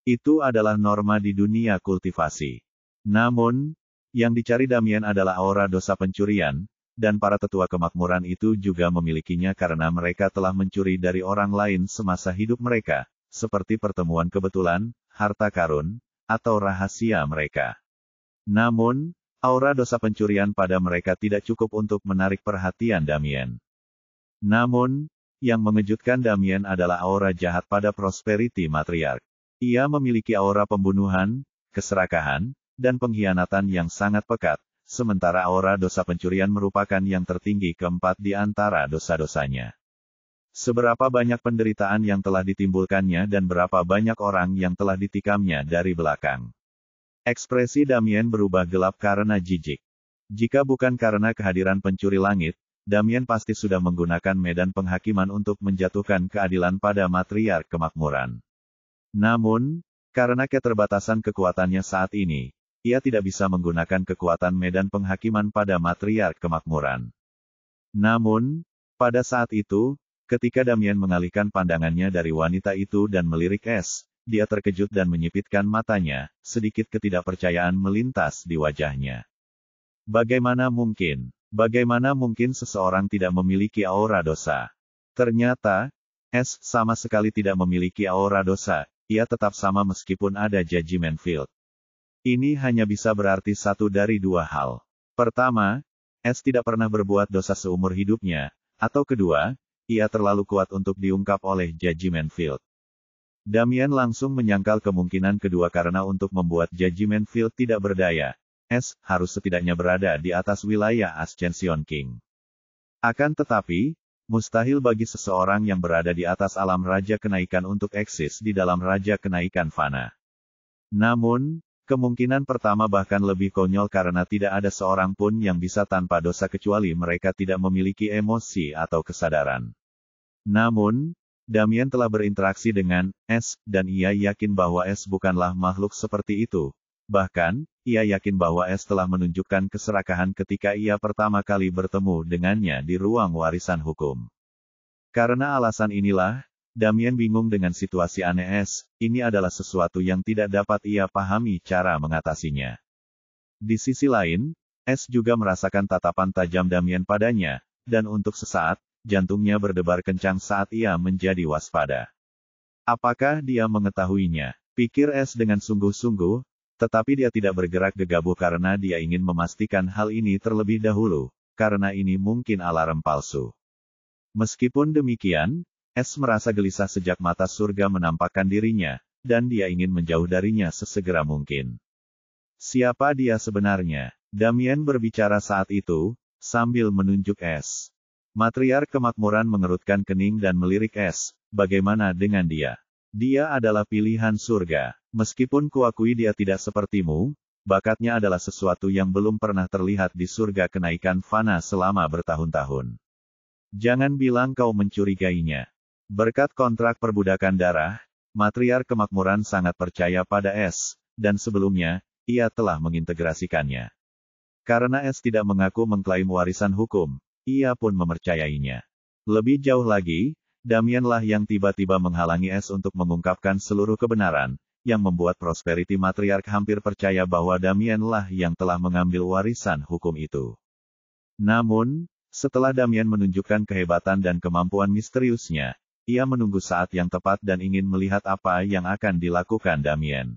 Itu adalah norma di dunia kultivasi. Namun, Yang dicari Damien adalah aura dosa pencurian, dan para tetua kemakmuran itu juga memilikinya karena mereka telah mencuri dari orang lain semasa hidup mereka, seperti pertemuan kebetulan, harta karun, atau rahasia mereka. Namun, aura dosa pencurian pada mereka tidak cukup untuk menarik perhatian Damien. Namun, yang mengejutkan Damien adalah aura jahat pada Prosperity Matriarch. Ia memiliki aura pembunuhan, keserakahan, dan pengkhianatan yang sangat pekat, sementara aura dosa pencurian merupakan yang tertinggi keempat di antara dosa-dosanya. Seberapa banyak penderitaan yang telah ditimbulkannya dan berapa banyak orang yang telah ditikamnya dari belakang. Ekspresi Damien berubah gelap karena jijik. Jika bukan karena kehadiran pencuri langit, Damien pasti sudah menggunakan medan penghakiman untuk menjatuhkan keadilan pada Matriark Kemakmuran. Namun, karena keterbatasan kekuatannya saat ini, ia tidak bisa menggunakan kekuatan medan penghakiman pada Matriark Kemakmuran. Namun, pada saat itu, ketika Damien mengalihkan pandangannya dari wanita itu dan melirik es, dia terkejut dan menyipitkan matanya, sedikit ketidakpercayaan melintas di wajahnya. Bagaimana mungkin? Bagaimana mungkin seseorang tidak memiliki aura dosa? Ternyata, es sama sekali tidak memiliki aura dosa, ia tetap sama meskipun ada Judgment Field. Ini hanya bisa berarti satu dari dua hal. Pertama, es tidak pernah berbuat dosa seumur hidupnya, atau kedua, ia terlalu kuat untuk diungkap oleh Judgment Field. Damien langsung menyangkal kemungkinan kedua karena untuk membuat Judgment Field tidak berdaya, es harus setidaknya berada di atas wilayah Ascension King. Akan tetapi, mustahil bagi seseorang yang berada di atas alam Raja Kenaikan untuk eksis di dalam Raja Kenaikan Fana. Namun, kemungkinan pertama bahkan lebih konyol karena tidak ada seorang pun yang bisa tanpa dosa kecuali mereka tidak memiliki emosi atau kesadaran. Namun, Damien telah berinteraksi dengan es, dan ia yakin bahwa es bukanlah makhluk seperti itu. Bahkan, ia yakin bahwa es telah menunjukkan keserakahan ketika ia pertama kali bertemu dengannya di ruang warisan hukum. Karena alasan inilah, Damien bingung dengan situasi aneh es, ini adalah sesuatu yang tidak dapat ia pahami cara mengatasinya. Di sisi lain, es juga merasakan tatapan tajam Damien padanya, dan untuk sesaat, jantungnya berdebar kencang saat ia menjadi waspada. Apakah dia mengetahuinya? Pikir es dengan sungguh-sungguh, tetapi dia tidak bergerak gegabah karena dia ingin memastikan hal ini terlebih dahulu, karena ini mungkin alarm palsu. Meskipun demikian, es merasa gelisah sejak mata surga menampakkan dirinya, dan dia ingin menjauh darinya sesegera mungkin. Siapa dia sebenarnya? Damien berbicara saat itu, sambil menunjuk es. Matriark Kemakmuran mengerutkan kening dan melirik es, bagaimana dengan dia? Dia adalah pilihan surga. Meskipun kuakui dia tidak sepertimu, bakatnya adalah sesuatu yang belum pernah terlihat di surga kenaikan Fana selama bertahun-tahun. Jangan bilang kau mencurigainya. Berkat kontrak perbudakan darah, Matriark Kemakmuran sangat percaya pada es, dan sebelumnya, ia telah mengintegrasikannya. Karena es tidak mengaku mengklaim warisan hukum, ia pun mempercayainya. Lebih jauh lagi, Damienlah yang tiba-tiba menghalangi es untuk mengungkapkan seluruh kebenaran, yang membuat Prosperity Matriarch hampir percaya bahwa Damienlah yang telah mengambil warisan hukum itu. Namun, setelah Damien menunjukkan kehebatan dan kemampuan misteriusnya, ia menunggu saat yang tepat dan ingin melihat apa yang akan dilakukan Damien.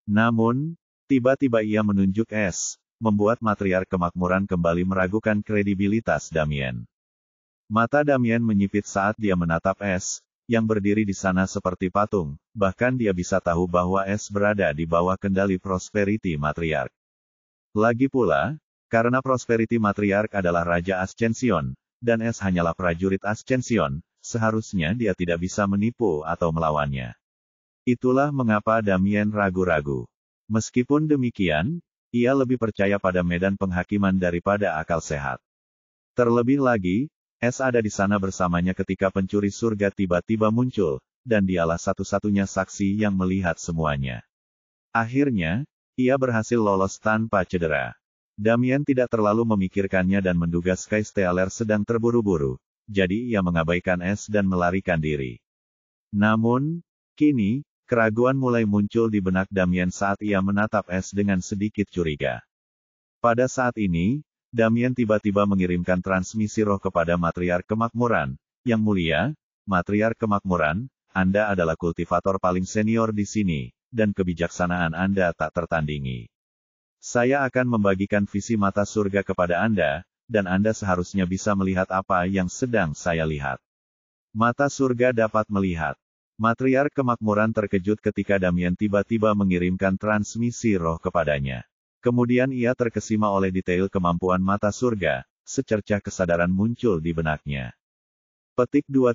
Namun, tiba-tiba ia menunjuk es, membuat Matriarch Kemakmuran kembali meragukan kredibilitas Damien. Mata Damien menyipit saat dia menatap es, yang berdiri di sana seperti patung, bahkan dia bisa tahu bahwa es berada di bawah kendali Prosperity Matriarch. Lagi pula, karena Prosperity Matriarch adalah Raja Ascension, dan es hanyalah prajurit Ascension, seharusnya dia tidak bisa menipu atau melawannya. Itulah mengapa Damien ragu-ragu. Meskipun demikian, ia lebih percaya pada medan penghakiman daripada akal sehat. Terlebih lagi, es ada di sana bersamanya ketika pencuri surga tiba-tiba muncul, dan dialah satu-satunya saksi yang melihat semuanya. Akhirnya, ia berhasil lolos tanpa cedera. Damien tidak terlalu memikirkannya dan menduga Sky Stealer sedang terburu-buru, jadi ia mengabaikan es dan melarikan diri. Namun, kini, keraguan mulai muncul di benak Damien saat ia menatap es dengan sedikit curiga. Pada saat ini, Damien tiba-tiba mengirimkan transmisi roh kepada Matriark Kemakmuran. Yang mulia, Matriark Kemakmuran, Anda adalah kultivator paling senior di sini, dan kebijaksanaan Anda tak tertandingi. Saya akan membagikan visi mata surga kepada Anda, dan Anda seharusnya bisa melihat apa yang sedang saya lihat. Mata surga dapat melihat. Matriark Kemakmuran terkejut ketika Damien tiba-tiba mengirimkan transmisi roh kepadanya. Kemudian ia terkesima oleh detail kemampuan mata surga, secercah kesadaran muncul di benaknya. Petik 2.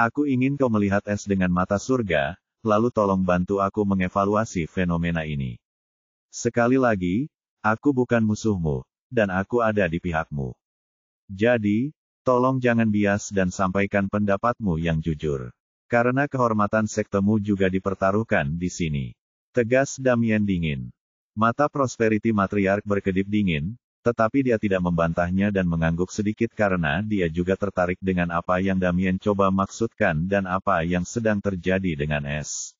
Aku ingin kau melihat es dengan mata surga, lalu tolong bantu aku mengevaluasi fenomena ini. Sekali lagi, aku bukan musuhmu, dan aku ada di pihakmu. Jadi, tolong jangan bias dan sampaikan pendapatmu yang jujur. Karena kehormatan sektemu juga dipertaruhkan di sini. Tegas Damien dingin. Mata Prosperity Matriarch berkedip dingin, tetapi dia tidak membantahnya dan mengangguk sedikit karena dia juga tertarik dengan apa yang Damien coba maksudkan dan apa yang sedang terjadi dengan es.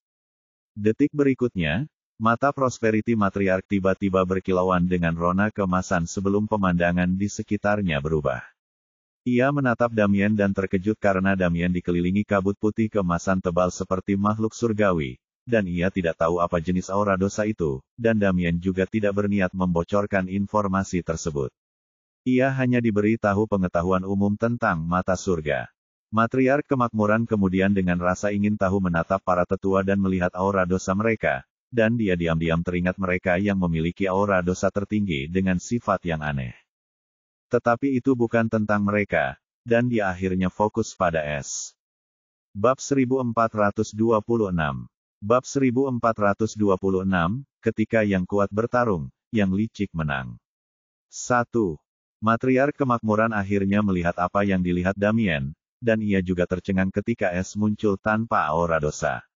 Detik berikutnya, mata Prosperity Matriarch tiba-tiba berkilauan dengan rona keemasan sebelum pemandangan di sekitarnya berubah. Ia menatap Damien dan terkejut karena Damien dikelilingi kabut putih keemasan tebal seperti makhluk surgawi. Dan ia tidak tahu apa jenis aura dosa itu, dan Damien juga tidak berniat membocorkan informasi tersebut. Ia hanya diberi tahu pengetahuan umum tentang mata surga. Matriark Kemakmuran kemudian dengan rasa ingin tahu menatap para tetua dan melihat aura dosa mereka, dan dia diam-diam teringat mereka yang memiliki aura dosa tertinggi dengan sifat yang aneh. Tetapi itu bukan tentang mereka, dan dia akhirnya fokus pada es. Bab 1426. Bab 1426, ketika yang kuat bertarung, yang licik menang. 1. Matriark Kemakmuran akhirnya melihat apa yang dilihat Damien, dan ia juga tercengang ketika es muncul tanpa aura dosa.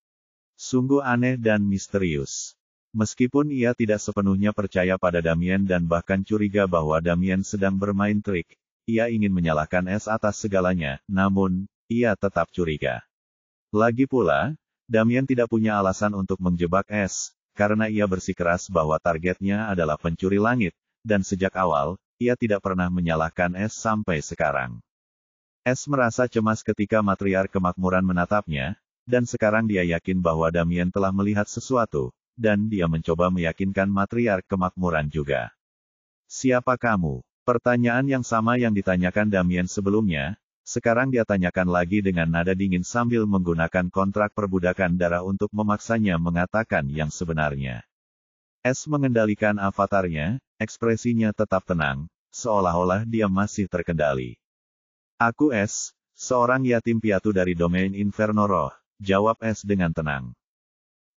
Sungguh aneh dan misterius. Meskipun ia tidak sepenuhnya percaya pada Damien dan bahkan curiga bahwa Damien sedang bermain trik, ia ingin menyalahkan es atas segalanya, namun, ia tetap curiga. Lagi pula, Damien tidak punya alasan untuk menjebak es, karena ia bersikeras bahwa targetnya adalah pencuri langit, dan sejak awal, ia tidak pernah menyalahkan es sampai sekarang. Es merasa cemas ketika Matriark Kemakmuran menatapnya, dan sekarang dia yakin bahwa Damien telah melihat sesuatu, dan dia mencoba meyakinkan Matriark Kemakmuran juga. Siapa kamu? Pertanyaan yang sama yang ditanyakan Damien sebelumnya, sekarang dia tanyakan lagi dengan nada dingin sambil menggunakan kontrak perbudakan darah untuk memaksanya mengatakan yang sebenarnya. Es mengendalikan avatarnya, ekspresinya tetap tenang, seolah-olah dia masih terkendali. Aku Es, seorang yatim piatu dari domain Inferno Roh, jawab Es dengan tenang.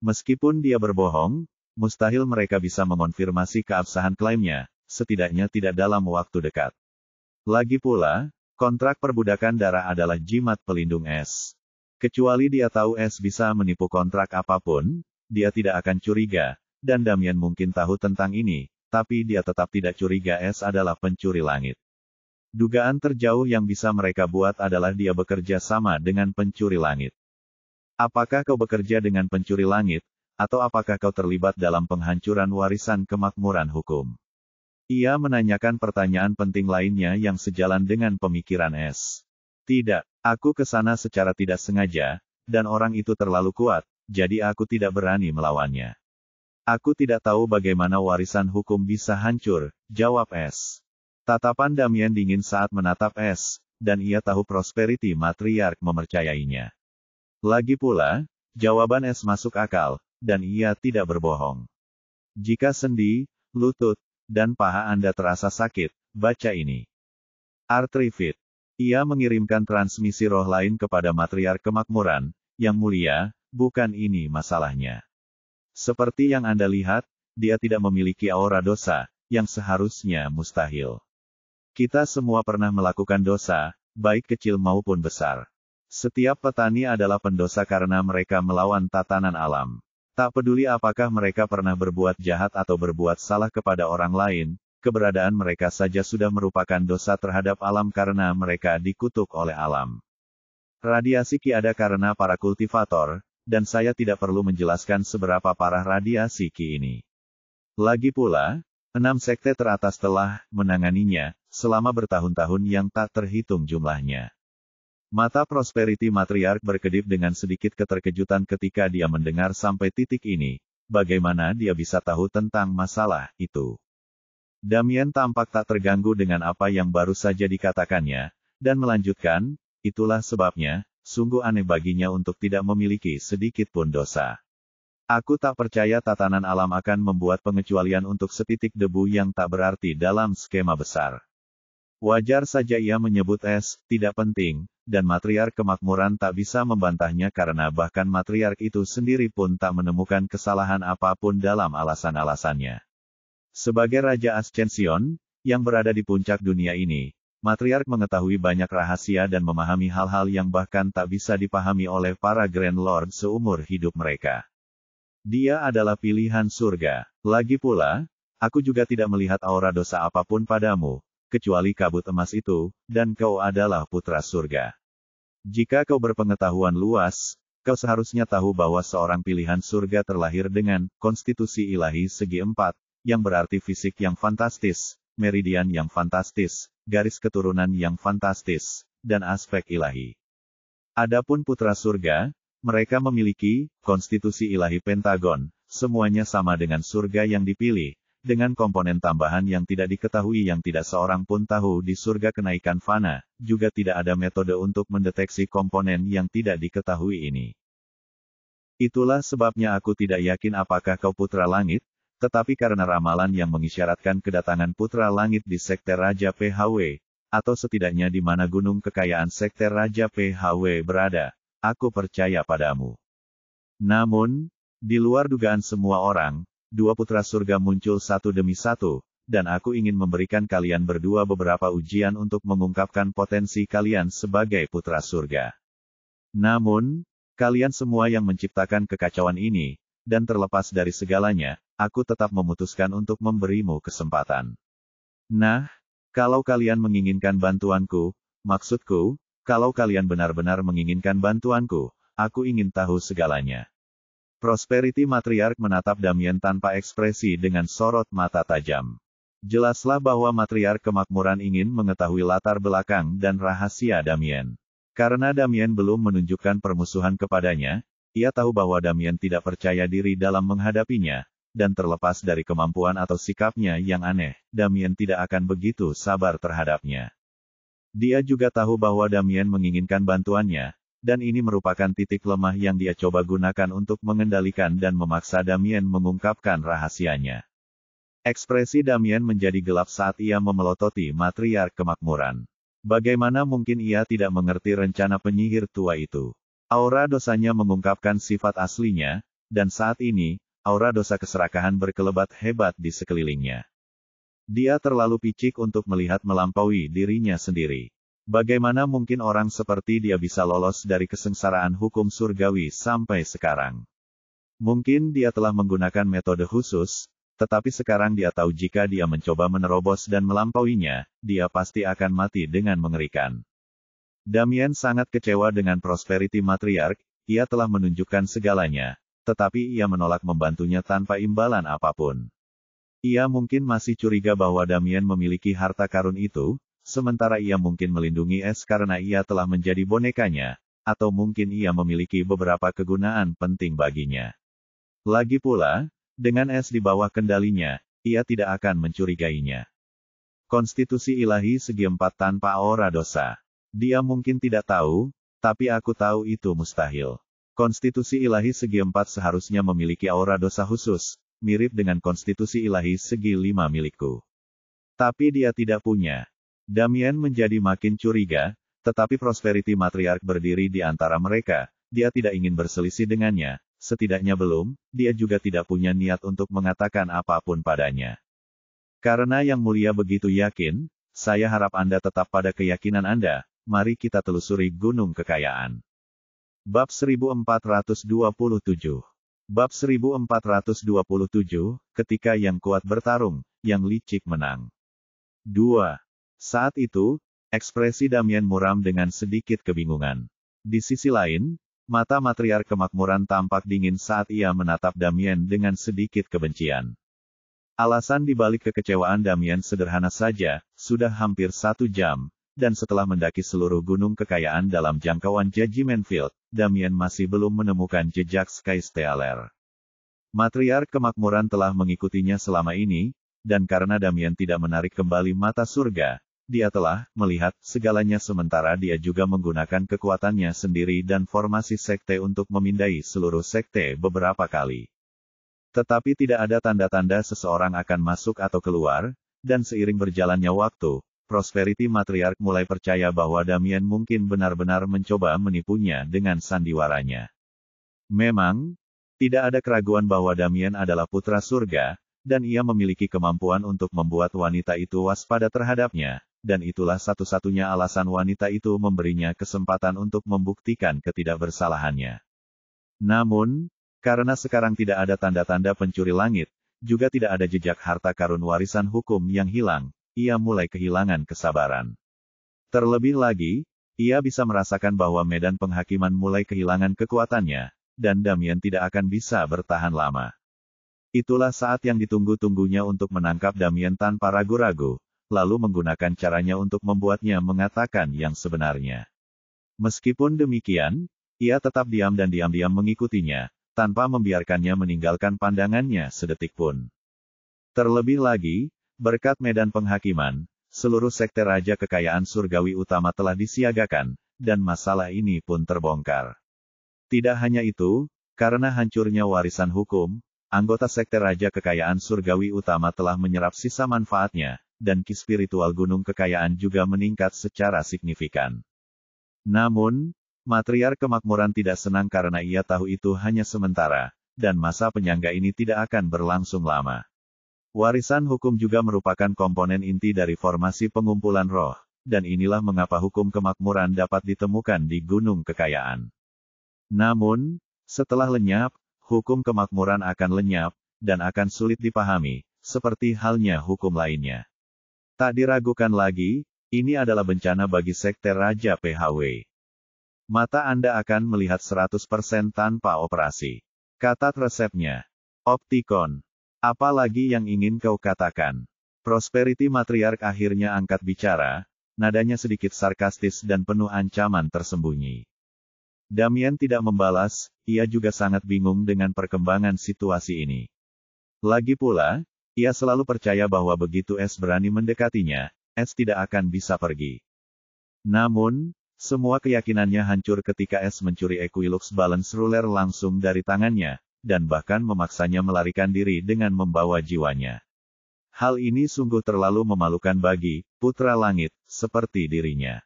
Meskipun dia berbohong, mustahil mereka bisa mengonfirmasi keabsahan klaimnya, setidaknya tidak dalam waktu dekat. Lagi pula, kontrak perbudakan darah adalah jimat pelindung es. Kecuali dia tahu es bisa menipu kontrak apapun, dia tidak akan curiga, dan Damien mungkin tahu tentang ini, tapi dia tetap tidak curiga es adalah pencuri langit. Dugaan terjauh yang bisa mereka buat adalah dia bekerja sama dengan pencuri langit. Apakah kau bekerja dengan pencuri langit, atau apakah kau terlibat dalam penghancuran warisan kemakmuran hukum? Ia menanyakan pertanyaan penting lainnya yang sejalan dengan pemikiran Es. Tidak, aku ke sana secara tidak sengaja, dan orang itu terlalu kuat, jadi aku tidak berani melawannya. Aku tidak tahu bagaimana warisan hukum bisa hancur, jawab Es. Tatapan Damien dingin saat menatap Es, dan ia tahu Prosperity Matriarch memercayainya. Lagi pula, jawaban Es masuk akal, dan ia tidak berbohong. Jika sendi, lutut, dan paha Anda terasa sakit, baca ini. Artrifit. Ia mengirimkan transmisi roh lain kepada Matriark Kemakmuran, yang mulia, bukan ini masalahnya. Seperti yang Anda lihat, dia tidak memiliki aura dosa, yang seharusnya mustahil. Kita semua pernah melakukan dosa, baik kecil maupun besar. Setiap petani adalah pendosa karena mereka melawan tatanan alam. Tak peduli apakah mereka pernah berbuat jahat atau berbuat salah kepada orang lain, keberadaan mereka saja sudah merupakan dosa terhadap alam karena mereka dikutuk oleh alam. Radiasi Ki ada karena para kultivator, dan saya tidak perlu menjelaskan seberapa parah radiasi Ki ini. Lagi pula, 6 sekte teratas telah menanganinya selama bertahun-tahun yang tak terhitung jumlahnya. Mata Prosperity Matriarch berkedip dengan sedikit keterkejutan ketika dia mendengar sampai titik ini. Bagaimana dia bisa tahu tentang masalah itu? Damien tampak tak terganggu dengan apa yang baru saja dikatakannya, dan melanjutkan, itulah sebabnya, sungguh aneh baginya untuk tidak memiliki sedikit pun dosa. Aku tak percaya tatanan alam akan membuat pengecualian untuk setitik debu yang tak berarti dalam skema besar. Wajar saja ia menyebut tidak penting, dan Matriark Kemakmuran tak bisa membantahnya karena bahkan Matriark itu sendiri pun tak menemukan kesalahan apapun dalam alasan-alasannya. Sebagai Raja Ascension, yang berada di puncak dunia ini, Matriark mengetahui banyak rahasia dan memahami hal-hal yang bahkan tak bisa dipahami oleh para Grand Lord seumur hidup mereka. Dia adalah pilihan surga. Lagi pula, aku juga tidak melihat aura dosa apapun padamu, kecuali kabut emas itu, dan kau adalah putra surga. Jika kau berpengetahuan luas, kau seharusnya tahu bahwa seorang pilihan surga terlahir dengan konstitusi ilahi segi 4, yang berarti fisik yang fantastis, meridian yang fantastis, garis keturunan yang fantastis, dan aspek ilahi. Adapun putra surga, mereka memiliki konstitusi ilahi pentagon, semuanya sama dengan surga yang dipilih, dengan komponen tambahan yang tidak diketahui yang tidak seorang pun tahu di surga kenaikan fana, juga tidak ada metode untuk mendeteksi komponen yang tidak diketahui ini. Itulah sebabnya aku tidak yakin apakah kau putra langit, tetapi karena ramalan yang mengisyaratkan kedatangan putra langit di sekte Raja PHW, atau setidaknya di mana gunung kekayaan sekte Raja PHW berada, aku percaya padamu. Namun, di luar dugaan semua orang, 2 putra surga muncul satu demi satu, dan aku ingin memberikan kalian berdua beberapa ujian untuk mengungkapkan potensi kalian sebagai putra surga. Namun, kalian semua yang menciptakan kekacauan ini, dan terlepas dari segalanya, aku tetap memutuskan untuk memberimu kesempatan. Nah, kalau kalian menginginkan bantuanku, maksudku, kalau kalian benar-benar menginginkan bantuanku, aku ingin tahu segalanya. Prosperity Matriarch menatap Damien tanpa ekspresi dengan sorot mata tajam. Jelaslah bahwa Matriarch Kemakmuran ingin mengetahui latar belakang dan rahasia Damien. Karena Damien belum menunjukkan permusuhan kepadanya, ia tahu bahwa Damien tidak percaya diri dalam menghadapinya, dan terlepas dari kemampuan atau sikapnya yang aneh, Damien tidak akan begitu sabar terhadapnya. Dia juga tahu bahwa Damien menginginkan bantuannya, dan ini merupakan titik lemah yang dia coba gunakan untuk mengendalikan dan memaksa Damien mengungkapkan rahasianya. Ekspresi Damien menjadi gelap saat ia memelototi Matriarch Kemakmuran. Bagaimana mungkin ia tidak mengerti rencana penyihir tua itu? Aura dosanya mengungkapkan sifat aslinya, dan saat ini, aura dosa keserakahan berkelebat hebat di sekelilingnya. Dia terlalu picik untuk melihat melampaui dirinya sendiri. Bagaimana mungkin orang seperti dia bisa lolos dari kesengsaraan hukum surgawi sampai sekarang? Mungkin dia telah menggunakan metode khusus, tetapi sekarang dia tahu jika dia mencoba menerobos dan melampauinya, dia pasti akan mati dengan mengerikan. Damien sangat kecewa dengan Prosperity Matriarch, ia telah menunjukkan segalanya, tetapi ia menolak membantunya tanpa imbalan apapun. Ia mungkin masih curiga bahwa Damien memiliki harta karun itu, sementara ia mungkin melindungi karena ia telah menjadi bonekanya, atau mungkin ia memiliki beberapa kegunaan penting baginya. Lagi pula, dengan di bawah kendalinya, ia tidak akan mencurigainya. Konstitusi ilahi segi 4 tanpa aura dosa. Dia mungkin tidak tahu, tapi aku tahu itu mustahil. Konstitusi ilahi segi 4 seharusnya memiliki aura dosa khusus, mirip dengan konstitusi ilahi segi 5 milikku. Tapi dia tidak punya. Damien menjadi makin curiga, tetapi Prosperity Matriarch berdiri di antara mereka, dia tidak ingin berselisih dengannya, setidaknya belum, dia juga tidak punya niat untuk mengatakan apapun padanya. Karena Yang Mulia begitu yakin, saya harap Anda tetap pada keyakinan Anda, mari kita telusuri gunung kekayaan. Bab 1427 Bab 1427, ketika yang kuat bertarung, yang licik menang. 2. Saat itu, ekspresi Damien muram dengan sedikit kebingungan. Di sisi lain, mata Matriarch Kemakmuran tampak dingin saat ia menatap Damien dengan sedikit kebencian. Alasan dibalik kekecewaan Damien sederhana saja, sudah hampir 1 jam, dan setelah mendaki seluruh gunung kekayaan dalam jangkauan Judgment Field, Damien masih belum menemukan jejak Sky Stealer. Matriark Kemakmuran telah mengikutinya selama ini, dan karena Damien tidak menarik kembali mata surga, dia telah melihat segalanya sementara dia juga menggunakan kekuatannya sendiri dan formasi sekte untuk memindai seluruh sekte beberapa kali. Tetapi tidak ada tanda-tanda seseorang akan masuk atau keluar, dan seiring berjalannya waktu, Prosperity Matriarch mulai percaya bahwa Damien mungkin benar-benar mencoba menipunya dengan sandiwaranya. Memang, tidak ada keraguan bahwa Damien adalah putra surga, dan ia memiliki kemampuan untuk membuat wanita itu waspada terhadapnya, dan itulah satu-satunya alasan wanita itu memberinya kesempatan untuk membuktikan ketidakbersalahannya. Namun, karena sekarang tidak ada tanda-tanda pencuri langit, juga tidak ada jejak harta karun warisan hukum yang hilang, ia mulai kehilangan kesabaran. Terlebih lagi, ia bisa merasakan bahwa medan penghakiman mulai kehilangan kekuatannya, dan Damien tidak akan bisa bertahan lama. Itulah saat yang ditunggu-tunggunya untuk menangkap Damien tanpa ragu-ragu, lalu menggunakan caranya untuk membuatnya mengatakan yang sebenarnya. Meskipun demikian, ia tetap diam dan diam-diam mengikutinya, tanpa membiarkannya meninggalkan pandangannya sedetik pun. Terlebih lagi, berkat medan penghakiman, seluruh sekte Raja Kekayaan Surgawi Utama telah disiagakan, dan masalah ini pun terbongkar. Tidak hanya itu, karena hancurnya warisan hukum, anggota sekte Raja Kekayaan Surgawi Utama telah menyerap sisa manfaatnya, dan ki spiritual Gunung Kekayaan juga meningkat secara signifikan. Namun, Matriark Kemakmuran tidak senang karena ia tahu itu hanya sementara, dan masa penyangga ini tidak akan berlangsung lama. Warisan hukum juga merupakan komponen inti dari formasi pengumpulan roh, dan inilah mengapa hukum kemakmuran dapat ditemukan di Gunung Kekayaan. Namun, setelah lenyap, hukum kemakmuran akan lenyap, dan akan sulit dipahami, seperti halnya hukum lainnya. Tak diragukan lagi, ini adalah bencana bagi sekte Raja PHW. Mata Anda akan melihat 100% tanpa operasi. Kata resepnya. Opticon. Apa lagi yang ingin kau katakan? Prosperity Matriarch akhirnya angkat bicara, nadanya sedikit sarkastis dan penuh ancaman tersembunyi. Damien tidak membalas, ia juga sangat bingung dengan perkembangan situasi ini. Lagi pula, ia selalu percaya bahwa begitu Es berani mendekatinya, Es tidak akan bisa pergi. Namun, semua keyakinannya hancur ketika Es mencuri Equilux Balance Ruler langsung dari tangannya, dan bahkan memaksanya melarikan diri dengan membawa jiwanya. Hal ini sungguh terlalu memalukan bagi Putra Langit, seperti dirinya.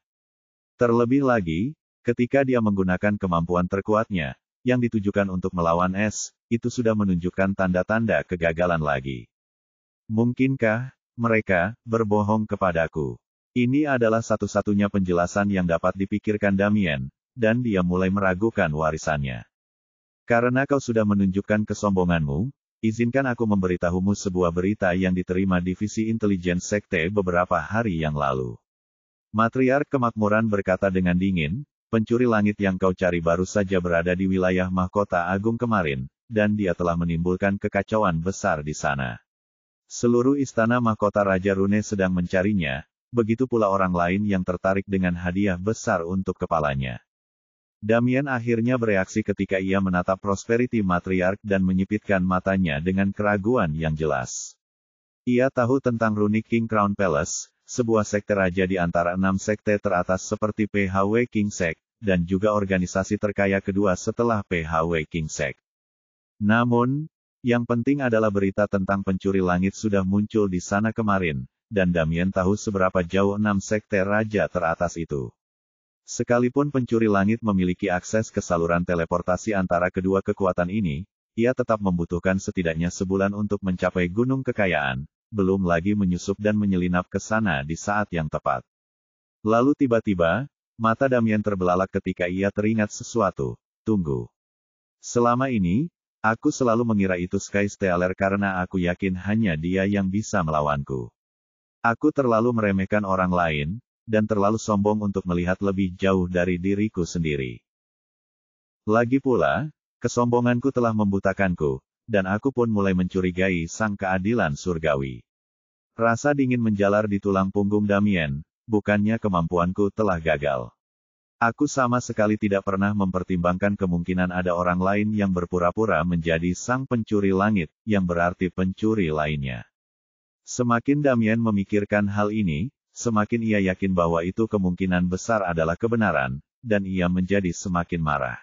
Terlebih lagi, ketika dia menggunakan kemampuan terkuatnya, yang ditujukan untuk melawan Es, itu sudah menunjukkan tanda-tanda kegagalan lagi. Mungkinkah mereka berbohong kepadaku? Ini adalah satu-satunya penjelasan yang dapat dipikirkan Damien, dan dia mulai meragukan warisannya. Karena kau sudah menunjukkan kesombonganmu, izinkan aku memberitahumu sebuah berita yang diterima Divisi Intelijen Sekte beberapa hari yang lalu. Matriark Kemakmuran berkata dengan dingin, pencuri langit yang kau cari baru saja berada di wilayah Mahkota Agung kemarin, dan dia telah menimbulkan kekacauan besar di sana. Seluruh istana Mahkota Raja Rune sedang mencarinya, begitu pula orang lain yang tertarik dengan hadiah besar untuk kepalanya. Damien akhirnya bereaksi ketika ia menatap Prosperity Matriarch dan menyipitkan matanya dengan keraguan yang jelas. Ia tahu tentang Runic King Crown Palace, sebuah sekte raja di antara 6 sekte teratas seperti PHW King Sect, dan juga organisasi terkaya kedua setelah PHW King Sect. Namun, yang penting adalah berita tentang pencuri langit sudah muncul di sana kemarin, dan Damien tahu seberapa jauh 6 sekte raja teratas itu. Sekalipun pencuri langit memiliki akses ke saluran teleportasi antara kedua kekuatan ini, ia tetap membutuhkan setidaknya sebulan untuk mencapai Gunung Kekayaan, belum lagi menyusup dan menyelinap ke sana di saat yang tepat. Lalu tiba-tiba, mata Damien terbelalak ketika ia teringat sesuatu. Tunggu. Selama ini, aku selalu mengira itu Sky Stealer karena aku yakin hanya dia yang bisa melawanku. Aku terlalu meremehkan orang lain, dan terlalu sombong untuk melihat lebih jauh dari diriku sendiri. Lagi pula, kesombonganku telah membutakanku, dan aku pun mulai mencurigai sang keadilan surgawi. Rasa dingin menjalar di tulang punggung Damien, bukannya kemampuanku telah gagal. Aku sama sekali tidak pernah mempertimbangkan kemungkinan ada orang lain yang berpura-pura menjadi sang pencuri langit, yang berarti pencuri lainnya. Semakin Damien memikirkan hal ini, semakin ia yakin bahwa itu kemungkinan besar adalah kebenaran, dan ia menjadi semakin marah.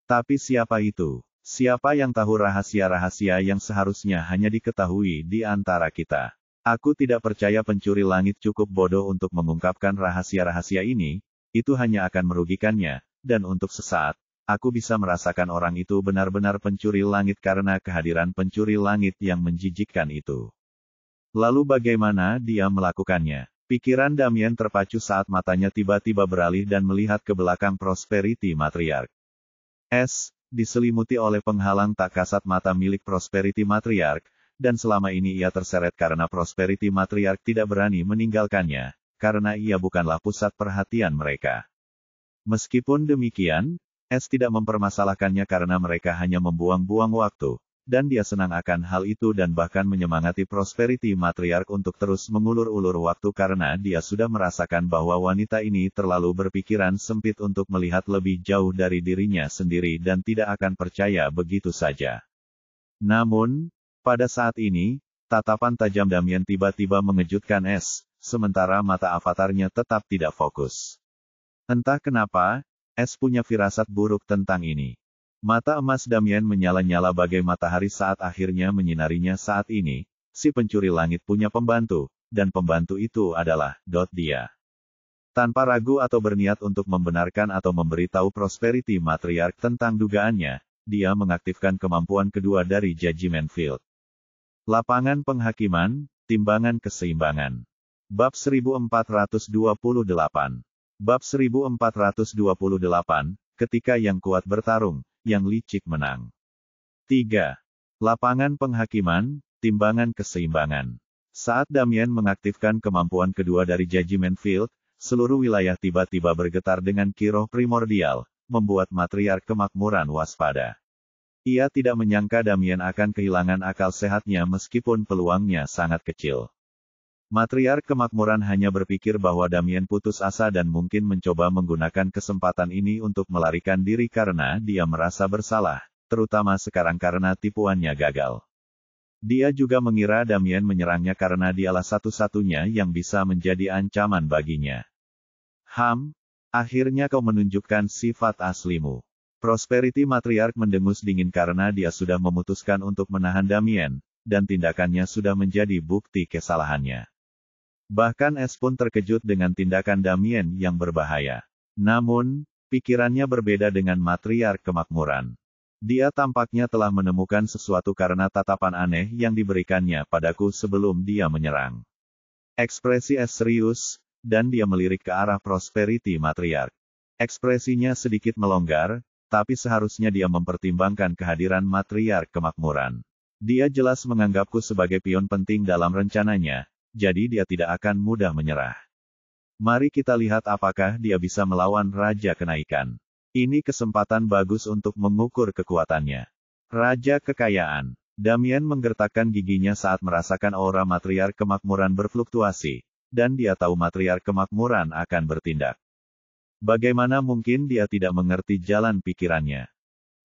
Tapi siapa itu? Siapa yang tahu rahasia-rahasia yang seharusnya hanya diketahui di antara kita? Aku tidak percaya pencuri langit cukup bodoh untuk mengungkapkan rahasia-rahasia ini, itu hanya akan merugikannya, dan untuk sesaat, aku bisa merasakan orang itu benar-benar pencuri langit karena kehadiran pencuri langit yang menjijikkan itu. Lalu bagaimana dia melakukannya? Pikiran Damien terpacu saat matanya tiba-tiba beralih dan melihat ke belakang Prosperity Matriarch. Diselimuti oleh penghalang tak kasat mata milik Prosperity Matriarch, dan selama ini ia terseret karena Prosperity Matriarch tidak berani meninggalkannya, karena ia bukanlah pusat perhatian mereka. Meskipun demikian, tidak mempermasalahkannya karena mereka hanya membuang-buang waktu, dan dia senang akan hal itu dan bahkan menyemangati Prosperity Matriarch untuk terus mengulur-ulur waktu karena dia sudah merasakan bahwa wanita ini terlalu berpikiran sempit untuk melihat lebih jauh dari dirinya sendiri dan tidak akan percaya begitu saja. Namun, pada saat ini, tatapan tajam Damien tiba-tiba mengejutkan sementara mata avatarnya tetap tidak fokus. Entah kenapa, punya firasat buruk tentang ini. Mata emas Damien menyala-nyala bagai matahari saat akhirnya menyinarinya saat ini, si pencuri langit punya pembantu, dan pembantu itu adalah dia. Tanpa ragu atau berniat untuk membenarkan atau memberitahu Prosperity Matriarch tentang dugaannya, dia mengaktifkan kemampuan kedua dari Judgment Field. Lapangan penghakiman, timbangan keseimbangan. Bab 1428. Bab 1428, ketika yang kuat bertarung, yang licik menang. 3. Lapangan penghakiman, timbangan keseimbangan. Saat Damien mengaktifkan kemampuan kedua dari Judgment Field, seluruh wilayah tiba-tiba bergetar dengan kiroh primordial, membuat Matriarch Kemakmuran waspada. Ia tidak menyangka Damien akan kehilangan akal sehatnya meskipun peluangnya sangat kecil. Matriarch Kemakmuran hanya berpikir bahwa Damien putus asa dan mungkin mencoba menggunakan kesempatan ini untuk melarikan diri karena dia merasa bersalah, terutama sekarang karena tipuannya gagal. Dia juga mengira Damien menyerangnya karena dialah satu-satunya yang bisa menjadi ancaman baginya. Akhirnya kau menunjukkan sifat aslimu. Prosperity Matriarch mendengus dingin karena dia sudah memutuskan untuk menahan Damien, dan tindakannya sudah menjadi bukti kesalahannya. Bahkan pun terkejut dengan tindakan Damien yang berbahaya. Namun, pikirannya berbeda dengan Matriarch Kemakmuran. Dia tampaknya telah menemukan sesuatu karena tatapan aneh yang diberikannya padaku sebelum dia menyerang. Ekspresi serius, dan dia melirik ke arah Prosperity Matriarch. Ekspresinya sedikit melonggar, tapi seharusnya dia mempertimbangkan kehadiran Matriarch Kemakmuran. Dia jelas menganggapku sebagai pion penting dalam rencananya, jadi dia tidak akan mudah menyerah. Mari kita lihat apakah dia bisa melawan Raja Kenaikan. Ini kesempatan bagus untuk mengukur kekuatannya. Raja Kekayaan. Damien menggertakkan giginya saat merasakan aura Matriarch Kemakmuran berfluktuasi, dan dia tahu Matriarch Kemakmuran akan bertindak. Bagaimana mungkin dia tidak mengerti jalan pikirannya?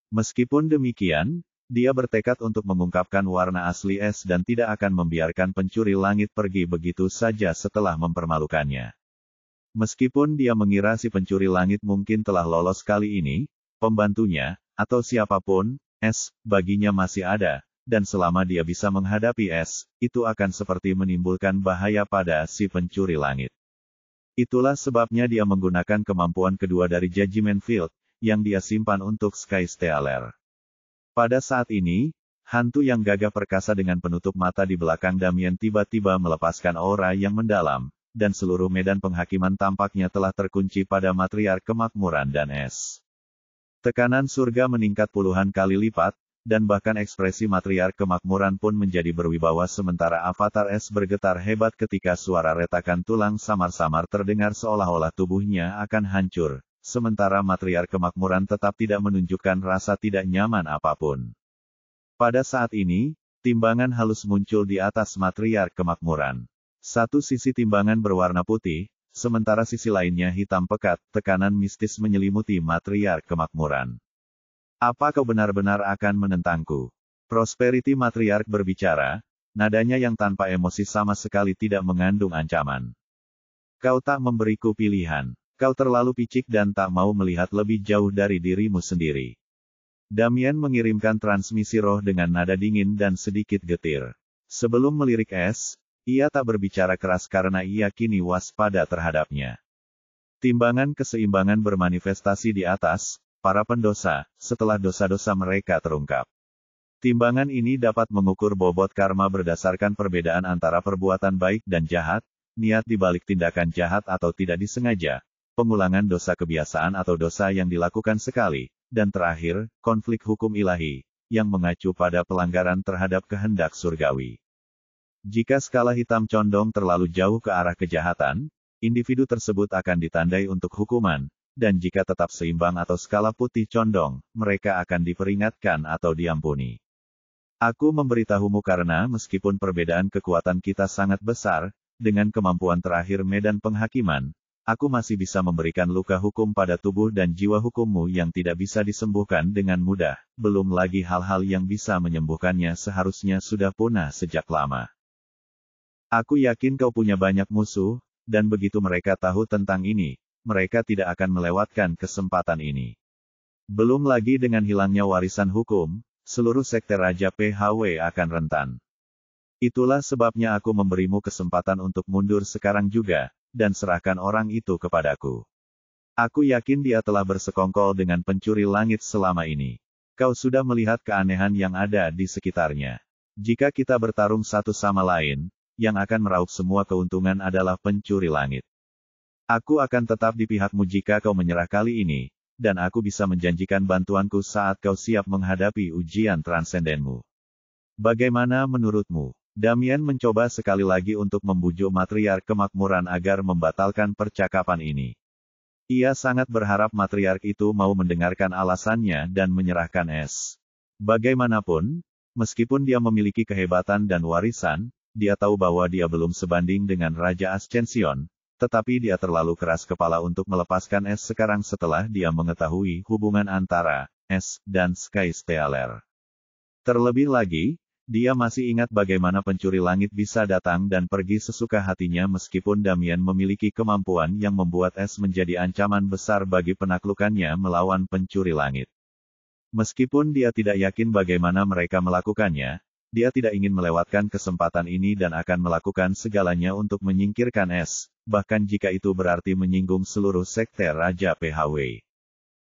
Meskipun demikian, dia bertekad untuk mengungkapkan warna asli dan tidak akan membiarkan pencuri langit pergi begitu saja setelah mempermalukannya. Meskipun dia mengira si pencuri langit mungkin telah lolos kali ini, pembantunya, atau siapapun, baginya masih ada, dan selama dia bisa menghadapi itu akan seperti menimbulkan bahaya pada si pencuri langit. Itulah sebabnya dia menggunakan kemampuan kedua dari Judgment Field, yang dia simpan untuk Sky Stealer. Pada saat ini, hantu yang gagah perkasa dengan penutup mata di belakang Damien tiba-tiba melepaskan aura yang mendalam, dan seluruh medan penghakiman tampaknya telah terkunci pada Matriarch Kemakmuran dan Tekanan surga meningkat puluhan kali lipat, dan bahkan ekspresi Matriarch Kemakmuran pun menjadi berwibawa sementara avatar bergetar hebat ketika suara retakan tulang samar-samar terdengar seolah-olah tubuhnya akan hancur. Sementara Matriarch Kemakmuran tetap tidak menunjukkan rasa tidak nyaman apapun. Pada saat ini, timbangan halus muncul di atas matriark kemakmuran. Satu sisi timbangan berwarna putih, sementara sisi lainnya hitam pekat, tekanan mistis menyelimuti matriark kemakmuran. Apa kau benar-benar akan menentangku? Prosperity matriark berbicara, nadanya yang tanpa emosi sama sekali tidak mengandung ancaman. Kau tak memberiku pilihan. Kau terlalu picik dan tak mau melihat lebih jauh dari dirimu sendiri. Damien mengirimkan transmisi roh dengan nada dingin dan sedikit getir. Sebelum melirik es, ia tak berbicara keras karena ia kini waspada terhadapnya. Timbangan keseimbangan bermanifestasi di atas, para pendosa, setelah dosa-dosa mereka terungkap. Timbangan ini dapat mengukur bobot karma berdasarkan perbedaan antara perbuatan baik dan jahat, niat di balik tindakan jahat atau tidak disengaja, pengulangan dosa kebiasaan atau dosa yang dilakukan sekali, dan terakhir, konflik hukum ilahi, yang mengacu pada pelanggaran terhadap kehendak surgawi. Jika skala hitam condong terlalu jauh ke arah kejahatan, individu tersebut akan ditandai untuk hukuman, dan jika tetap seimbang atau skala putih condong, mereka akan diperingatkan atau diampuni. Aku memberitahumu karena meskipun perbedaan kekuatan kita sangat besar, dengan kemampuan terakhir medan penghakiman, aku masih bisa memberikan luka hukum pada tubuh dan jiwa hukummu yang tidak bisa disembuhkan dengan mudah, belum lagi hal-hal yang bisa menyembuhkannya seharusnya sudah punah sejak lama. Aku yakin kau punya banyak musuh, dan begitu mereka tahu tentang ini, mereka tidak akan melewatkan kesempatan ini. Belum lagi dengan hilangnya warisan hukum, seluruh sekte Raja PHW akan rentan. Itulah sebabnya aku memberimu kesempatan untuk mundur sekarang juga, dan serahkan orang itu kepadaku. Aku yakin dia telah bersekongkol dengan pencuri langit selama ini. Kau sudah melihat keanehan yang ada di sekitarnya. Jika kita bertarung satu sama lain, yang akan meraup semua keuntungan adalah pencuri langit. Aku akan tetap di pihakmu jika kau menyerah kali ini, dan aku bisa menjanjikan bantuanku saat kau siap menghadapi ujian transendenmu. Bagaimana menurutmu? Damien mencoba sekali lagi untuk membujuk matriark kemakmuran agar membatalkan percakapan ini. Ia sangat berharap matriark itu mau mendengarkan alasannya dan menyerahkan es. Bagaimanapun, meskipun dia memiliki kehebatan dan warisan, dia tahu bahwa dia belum sebanding dengan Raja Ascension, tetapi dia terlalu keras kepala untuk melepaskan es sekarang setelah dia mengetahui hubungan antara es dan Sky Stealer. Terlebih lagi, dia masih ingat bagaimana pencuri langit bisa datang dan pergi sesuka hatinya meskipun Damien memiliki kemampuan yang membuat es menjadi ancaman besar bagi penaklukannya melawan pencuri langit. Meskipun dia tidak yakin bagaimana mereka melakukannya, dia tidak ingin melewatkan kesempatan ini dan akan melakukan segalanya untuk menyingkirkan es, bahkan jika itu berarti menyinggung seluruh sekte Raja PHW.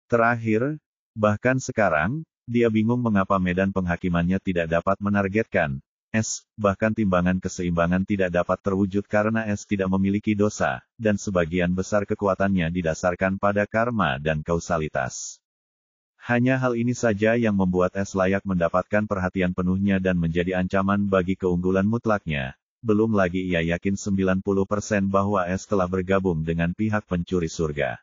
Terakhir, bahkan sekarang, dia bingung mengapa medan penghakimannya tidak dapat menargetkan es, bahkan timbangan keseimbangan tidak dapat terwujud karena es tidak memiliki dosa, dan sebagian besar kekuatannya didasarkan pada karma dan kausalitas. Hanya hal ini saja yang membuat es layak mendapatkan perhatian penuhnya dan menjadi ancaman bagi keunggulan mutlaknya. Belum lagi ia yakin 90% bahwa es telah bergabung dengan pihak pencuri surga.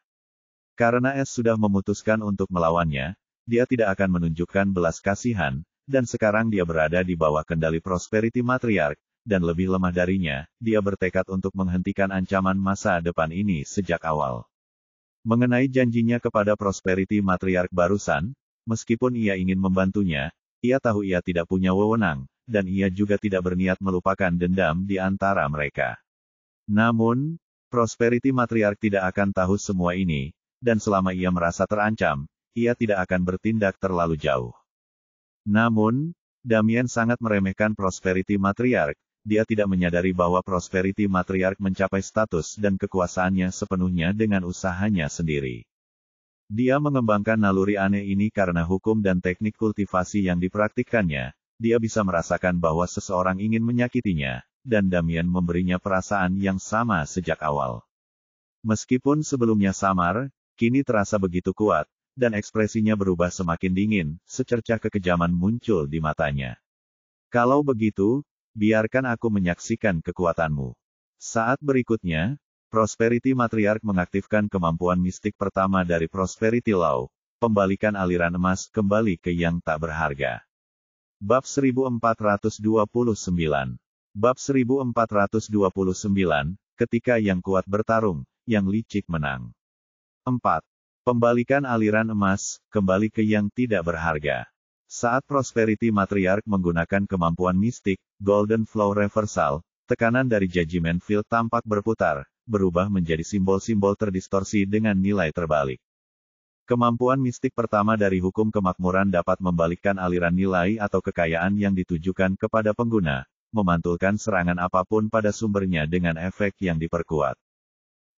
Karena es sudah memutuskan untuk melawannya, dia tidak akan menunjukkan belas kasihan, dan sekarang dia berada di bawah kendali Prosperity Matriarch, dan lebih lemah darinya, dia bertekad untuk menghentikan ancaman masa depan ini sejak awal. Mengenai janjinya kepada Prosperity Matriarch barusan, meskipun ia ingin membantunya, ia tahu ia tidak punya wewenang, dan ia juga tidak berniat melupakan dendam di antara mereka. Namun, Prosperity Matriarch tidak akan tahu semua ini, dan selama ia merasa terancam, ia tidak akan bertindak terlalu jauh. Namun, Damien sangat meremehkan Prosperity Matriarch, dia tidak menyadari bahwa Prosperity Matriarch mencapai status dan kekuasaannya sepenuhnya dengan usahanya sendiri. Dia mengembangkan naluri aneh ini karena hukum dan teknik kultivasi yang dipraktikkannya, dia bisa merasakan bahwa seseorang ingin menyakitinya, dan Damien memberinya perasaan yang sama sejak awal. Meskipun sebelumnya samar, kini terasa begitu kuat, dan ekspresinya berubah semakin dingin, secercah kekejaman muncul di matanya. Kalau begitu, biarkan aku menyaksikan kekuatanmu. Saat berikutnya, Prosperity Matriarch mengaktifkan kemampuan mistik pertama dari Prosperity Law, pembalikan aliran emas kembali ke yang tak berharga. Bab 1429. Bab 1429, ketika yang kuat bertarung, yang licik menang. 4. Pembalikan aliran emas, kembali ke yang tidak berharga. Saat Prosperity Matriarch menggunakan kemampuan mistik, Golden Flow Reversal, tekanan dari Judgment Field tampak berputar, berubah menjadi simbol-simbol terdistorsi dengan nilai terbalik. Kemampuan mistik pertama dari hukum kemakmuran dapat membalikkan aliran nilai atau kekayaan yang ditujukan kepada pengguna, memantulkan serangan apapun pada sumbernya dengan efek yang diperkuat.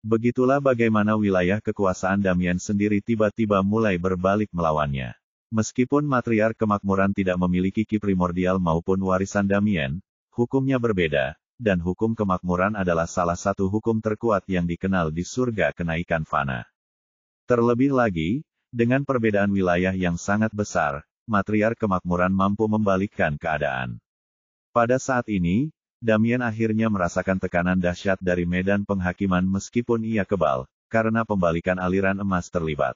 Begitulah bagaimana wilayah kekuasaan Damien sendiri tiba-tiba mulai berbalik melawannya. Meskipun Matriarch Kemakmuran tidak memiliki ki primordial maupun warisan Damien, hukumnya berbeda, dan hukum kemakmuran adalah salah satu hukum terkuat yang dikenal di surga kenaikan fana. Terlebih lagi, dengan perbedaan wilayah yang sangat besar, Matriarch Kemakmuran mampu membalikkan keadaan. Pada saat ini, Damien akhirnya merasakan tekanan dahsyat dari medan penghakiman meskipun ia kebal, karena pembalikan aliran emas terlibat.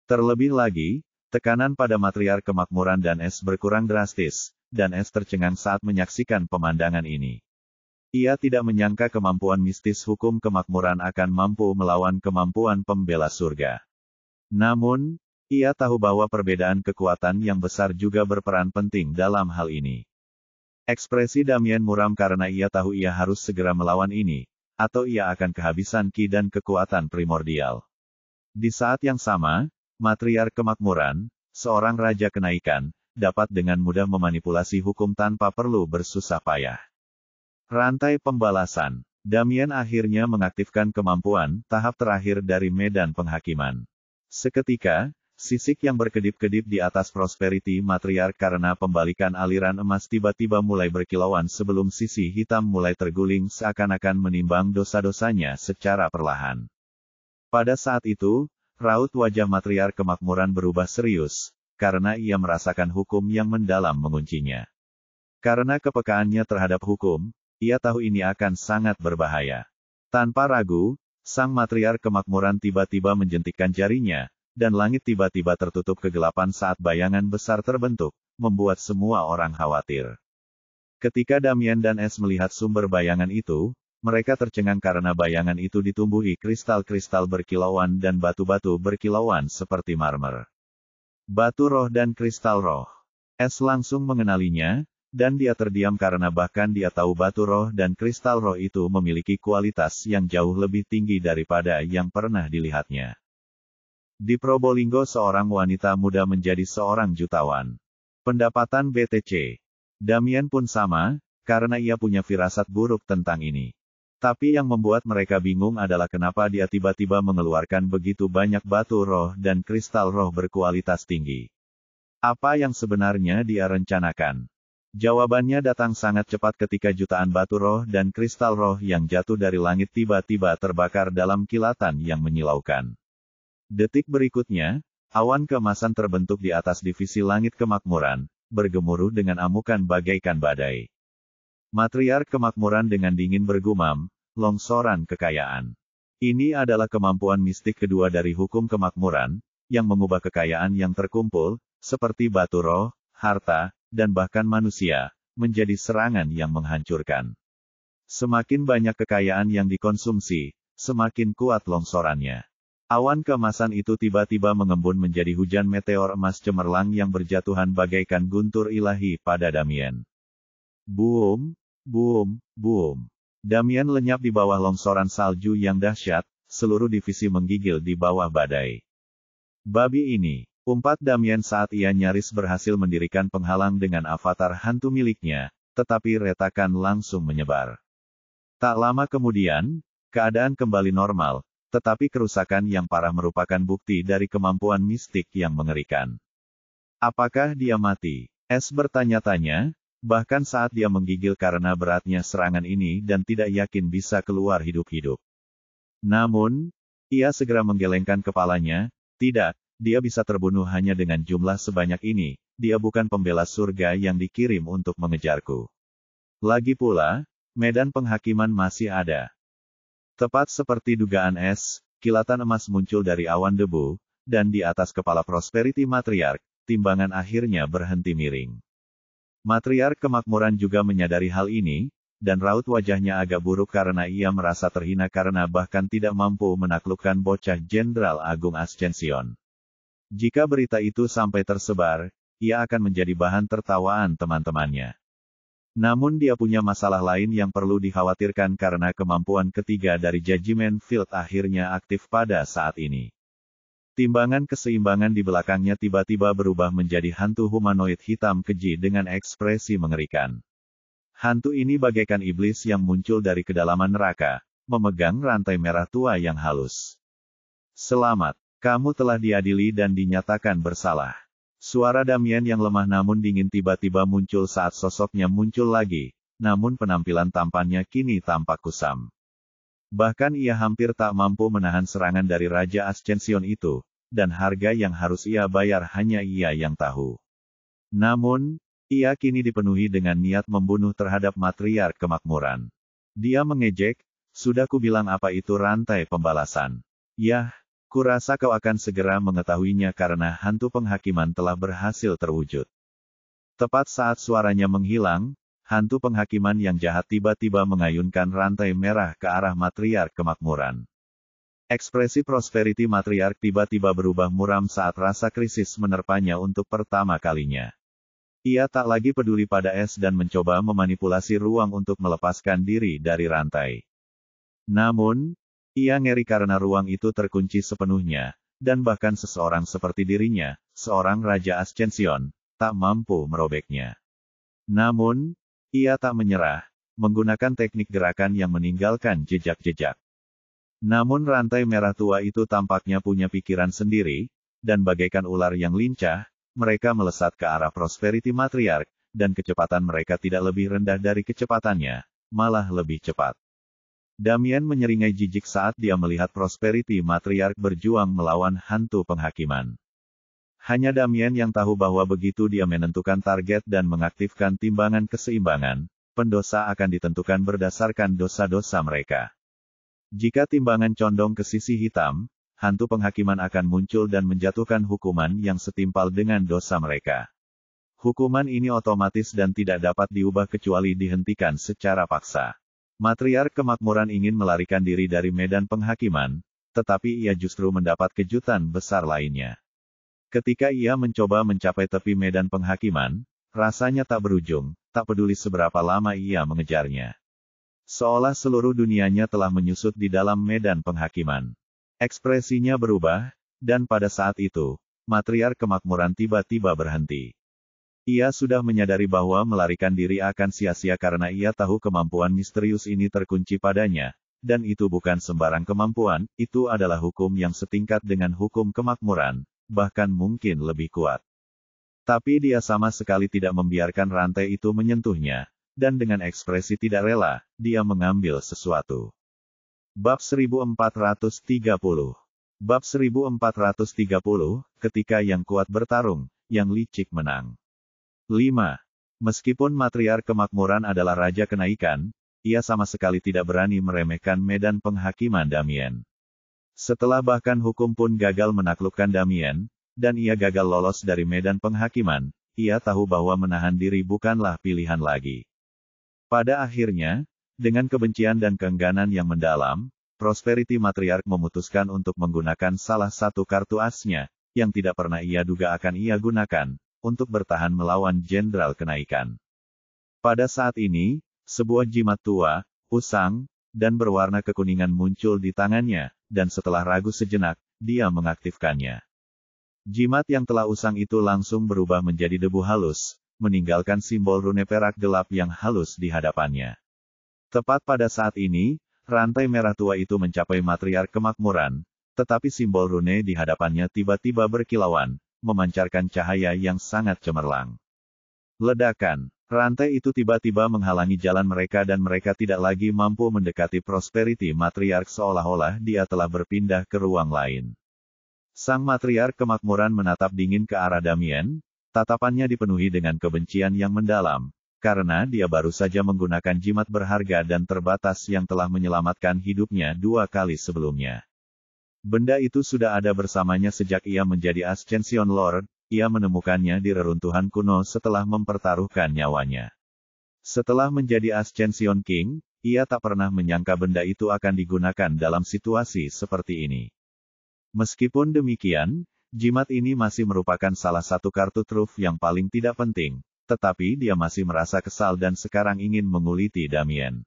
Terlebih lagi, tekanan pada Matriarch Kemakmuran dan Es berkurang drastis, dan Es tercengang saat menyaksikan pemandangan ini. Ia tidak menyangka kemampuan mistis hukum kemakmuran akan mampu melawan kemampuan pembela surga. Namun, ia tahu bahwa perbedaan kekuatan yang besar juga berperan penting dalam hal ini. Ekspresi Damien muram karena ia tahu ia harus segera melawan ini, atau ia akan kehabisan ki dan kekuatan primordial. Di saat yang sama, Matriarch Kemakmuran, seorang raja kenaikan, dapat dengan mudah memanipulasi hukum tanpa perlu bersusah payah. Rantai pembalasan. Damien akhirnya mengaktifkan kemampuan tahap terakhir dari medan penghakiman. Seketika, sisik yang berkedip-kedip di atas Prosperity Matriarch karena pembalikan aliran emas tiba-tiba mulai berkilauan sebelum sisi hitam mulai terguling seakan-akan menimbang dosa-dosanya secara perlahan. Pada saat itu, raut wajah Matriarch Kemakmuran berubah serius, karena ia merasakan hukum yang mendalam menguncinya. Karena kepekaannya terhadap hukum, ia tahu ini akan sangat berbahaya. Tanpa ragu, sang Matriarch Kemakmuran tiba-tiba menjentikkan jarinya, dan langit tiba-tiba tertutup kegelapan saat bayangan besar terbentuk, membuat semua orang khawatir. Ketika Damien dan Es melihat sumber bayangan itu, mereka tercengang karena bayangan itu ditumbuhi kristal-kristal berkilauan dan batu-batu berkilauan seperti marmer. Batu roh dan kristal roh. Es langsung mengenalinya, dan dia terdiam karena bahkan dia tahu batu roh dan kristal roh itu memiliki kualitas yang jauh lebih tinggi daripada yang pernah dilihatnya. Di Probolinggo seorang wanita muda menjadi seorang jutawan. Pendapatan BTC. Damien pun sama, karena ia punya firasat buruk tentang ini. Tapi yang membuat mereka bingung adalah kenapa dia tiba-tiba mengeluarkan begitu banyak batu roh dan kristal roh berkualitas tinggi. Apa yang sebenarnya dia rencanakan? Jawabannya datang sangat cepat ketika jutaan batu roh dan kristal roh yang jatuh dari langit tiba-tiba terbakar dalam kilatan yang menyilaukan. Detik berikutnya, awan keemasan terbentuk di atas divisi langit kemakmuran, bergemuruh dengan amukan bagaikan badai. Matriarch Kemakmuran dengan dingin bergumam, longsoran kekayaan. Ini adalah kemampuan mistik kedua dari hukum kemakmuran, yang mengubah kekayaan yang terkumpul, seperti batu roh, harta, dan bahkan manusia, menjadi serangan yang menghancurkan. Semakin banyak kekayaan yang dikonsumsi, semakin kuat longsorannya. Awan keemasan itu tiba-tiba mengembun menjadi hujan meteor emas cemerlang yang berjatuhan bagaikan guntur ilahi pada Damien. Boom, boom, boom. Damien lenyap di bawah longsoran salju yang dahsyat, seluruh divisi menggigil di bawah badai. Babi ini. Umpat Damien saat ia nyaris berhasil mendirikan penghalang dengan avatar hantu miliknya, tetapi retakan langsung menyebar. Tak lama kemudian, keadaan kembali normal, tetapi kerusakan yang parah merupakan bukti dari kemampuan mistik yang mengerikan. Apakah dia mati? Es bertanya-tanya, bahkan saat dia menggigil karena beratnya serangan ini dan tidak yakin bisa keluar hidup-hidup. Namun, ia segera menggelengkan kepalanya, tidak. Dia bisa terbunuh hanya dengan jumlah sebanyak ini, dia bukan pembela surga yang dikirim untuk mengejarku. Lagi pula, medan penghakiman masih ada. Tepat seperti dugaan Es, kilatan emas muncul dari awan debu, dan di atas kepala Prosperity Matriarch, timbangan akhirnya berhenti miring. Matriark Kemakmuran juga menyadari hal ini, dan raut wajahnya agak buruk karena ia merasa terhina karena bahkan tidak mampu menaklukkan bocah Jenderal Agung Ascension. Jika berita itu sampai tersebar, ia akan menjadi bahan tertawaan teman-temannya. Namun dia punya masalah lain yang perlu dikhawatirkan karena kemampuan ketiga dari Judgment Field akhirnya aktif pada saat ini. Timbangan keseimbangan di belakangnya tiba-tiba berubah menjadi hantu humanoid hitam keji dengan ekspresi mengerikan. Hantu ini bagaikan iblis yang muncul dari kedalaman neraka, memegang rantai merah tua yang halus. Selamat, kamu telah diadili dan dinyatakan bersalah. Suara Damien yang lemah namun dingin tiba-tiba muncul saat sosoknya muncul lagi, namun penampilan tampannya kini tampak kusam. Bahkan ia hampir tak mampu menahan serangan dari Raja Ascension itu, dan harga yang harus ia bayar hanya ia yang tahu. Namun, ia kini dipenuhi dengan niat membunuh terhadap Matriark Kemakmuran. Dia mengejek, sudah kubilang apa itu rantai pembalasan. Yah, kurasa kau akan segera mengetahuinya karena hantu penghakiman telah berhasil terwujud. Tepat saat suaranya menghilang, hantu penghakiman yang jahat tiba-tiba mengayunkan rantai merah ke arah Matriark Kemakmuran. Ekspresi Prosperity Matriark tiba-tiba berubah muram saat rasa krisis menerpanya untuk pertama kalinya. Ia tak lagi peduli pada es dan mencoba memanipulasi ruang untuk melepaskan diri dari rantai. Namun, ia ngeri karena ruang itu terkunci sepenuhnya, dan bahkan seseorang seperti dirinya, seorang Raja Ascension, tak mampu merobeknya. Namun, ia tak menyerah, menggunakan teknik gerakan yang meninggalkan jejak-jejak. Namun rantai merah tua itu tampaknya punya pikiran sendiri, dan bagaikan ular yang lincah, mereka melesat ke arah Prosperity Matriark, dan kecepatan mereka tidak lebih rendah dari kecepatannya, malah lebih cepat. Damien menyeringai jijik saat dia melihat Prosperity Matriark berjuang melawan hantu penghakiman. Hanya Damien yang tahu bahwa begitu dia menentukan target dan mengaktifkan timbangan keseimbangan, pendosa akan ditentukan berdasarkan dosa-dosa mereka. Jika timbangan condong ke sisi hitam, hantu penghakiman akan muncul dan menjatuhkan hukuman yang setimpal dengan dosa mereka. Hukuman ini otomatis dan tidak dapat diubah kecuali dihentikan secara paksa. Matriark Kemakmuran ingin melarikan diri dari medan penghakiman, tetapi ia justru mendapat kejutan besar lainnya. Ketika ia mencoba mencapai tepi medan penghakiman, rasanya tak berujung, tak peduli seberapa lama ia mengejarnya. Seolah seluruh dunianya telah menyusut di dalam medan penghakiman. Ekspresinya berubah, dan pada saat itu, Matriark Kemakmuran tiba-tiba berhenti. Ia sudah menyadari bahwa melarikan diri akan sia-sia karena ia tahu kemampuan misterius ini terkunci padanya, dan itu bukan sembarang kemampuan, itu adalah hukum yang setingkat dengan hukum kemakmuran, bahkan mungkin lebih kuat. Tapi dia sama sekali tidak membiarkan rantai itu menyentuhnya, dan dengan ekspresi tidak rela, dia mengambil sesuatu. Bab 1430. Bab 1430, ketika yang kuat bertarung, yang licik menang. 5. Meskipun Matriark Kemakmuran adalah Raja Kenaikan, ia sama sekali tidak berani meremehkan medan penghakiman Damien. Setelah bahkan hukum pun gagal menaklukkan Damien, dan ia gagal lolos dari medan penghakiman, ia tahu bahwa menahan diri bukanlah pilihan lagi. Pada akhirnya, dengan kebencian dan keengganan yang mendalam, Prosperity Matriark memutuskan untuk menggunakan salah satu kartu asnya, yang tidak pernah ia duga akan ia gunakan, untuk bertahan melawan Jenderal Kenaikan. Pada saat ini, sebuah jimat tua, usang, dan berwarna kekuningan muncul di tangannya, dan setelah ragu sejenak, dia mengaktifkannya. Jimat yang telah usang itu langsung berubah menjadi debu halus, meninggalkan simbol rune perak gelap yang halus di hadapannya. Tepat pada saat ini, rantai merah tua itu mencapai Matriark Kemakmuran, tetapi simbol rune di hadapannya tiba-tiba berkilauan, memancarkan cahaya yang sangat cemerlang. Ledakan, rantai itu tiba-tiba menghalangi jalan mereka dan mereka tidak lagi mampu mendekati Prosperity Matriark seolah-olah dia telah berpindah ke ruang lain. Sang Matriark Kemakmuran menatap dingin ke arah Damien, tatapannya dipenuhi dengan kebencian yang mendalam, karena dia baru saja menggunakan jimat berharga dan terbatas yang telah menyelamatkan hidupnya 2 kali sebelumnya. Benda itu sudah ada bersamanya sejak ia menjadi Ascension Lord, ia menemukannya di reruntuhan kuno setelah mempertaruhkan nyawanya. Setelah menjadi Ascension King, ia tak pernah menyangka benda itu akan digunakan dalam situasi seperti ini. Meskipun demikian, jimat ini masih merupakan salah satu kartu truf yang paling tidak penting, tetapi dia masih merasa kesal dan sekarang ingin menguliti Damien.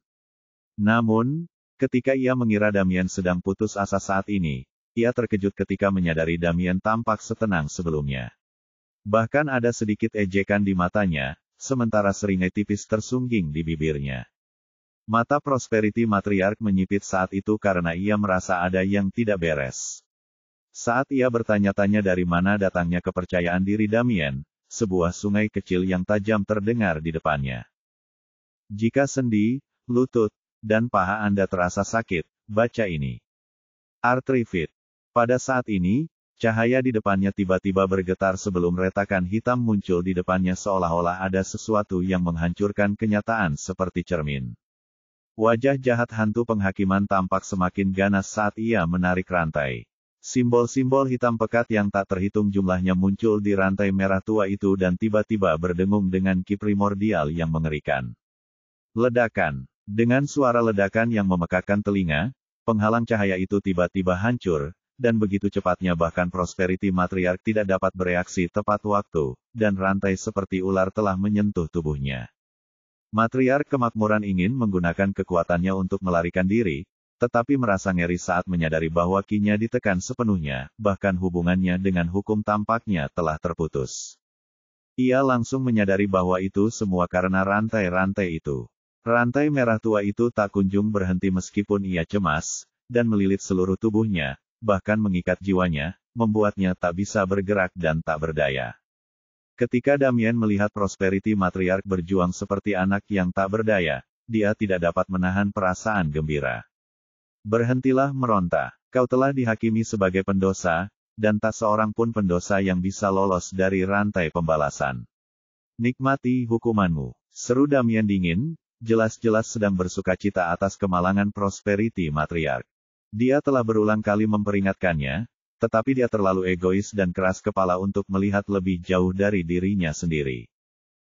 Namun, ketika ia mengira Damien sedang putus asa saat ini, ia terkejut ketika menyadari Damien tampak setenang sebelumnya. Bahkan ada sedikit ejekan di matanya, sementara seringai tipis tersungging di bibirnya. Mata Prosperity Matriarch menyipit saat itu karena ia merasa ada yang tidak beres. Saat ia bertanya-tanya dari mana datangnya kepercayaan diri Damien, sebuah sungai kecil yang tajam terdengar di depannya. Jika sendi, lutut, dan paha Anda terasa sakit, baca ini. Artrifit. Pada saat ini, cahaya di depannya tiba-tiba bergetar sebelum retakan hitam muncul di depannya seolah-olah ada sesuatu yang menghancurkan kenyataan seperti cermin. Wajah jahat hantu penghakiman tampak semakin ganas saat ia menarik rantai. Simbol-simbol hitam pekat yang tak terhitung jumlahnya muncul di rantai merah tua itu dan tiba-tiba berdengung dengan ki primordial yang mengerikan. Ledakan. Dengan suara ledakan yang memekakkan telinga, penghalang cahaya itu tiba-tiba hancur, dan begitu cepatnya bahkan Prosperity Matriarch tidak dapat bereaksi tepat waktu, dan rantai seperti ular telah menyentuh tubuhnya. Matriarch Kemakmuran ingin menggunakan kekuatannya untuk melarikan diri, tetapi merasa ngeri saat menyadari bahwa ki-nya ditekan sepenuhnya, bahkan hubungannya dengan hukum tampaknya telah terputus. Ia langsung menyadari bahwa itu semua karena rantai-rantai itu. Rantai merah tua itu tak kunjung berhenti meskipun ia cemas, dan melilit seluruh tubuhnya, bahkan mengikat jiwanya, membuatnya tak bisa bergerak dan tak berdaya. Ketika Damien melihat Prosperity Matriarch berjuang seperti anak yang tak berdaya, dia tidak dapat menahan perasaan gembira. Berhentilah meronta. Kau telah dihakimi sebagai pendosa, dan tak seorang pun pendosa yang bisa lolos dari rantai pembalasan. Nikmati hukumanmu. Seru Damien dingin, jelas-jelas sedang bersukacita atas kemalangan Prosperity Matriarch. Dia telah berulang kali memperingatkannya, tetapi dia terlalu egois dan keras kepala untuk melihat lebih jauh dari dirinya sendiri.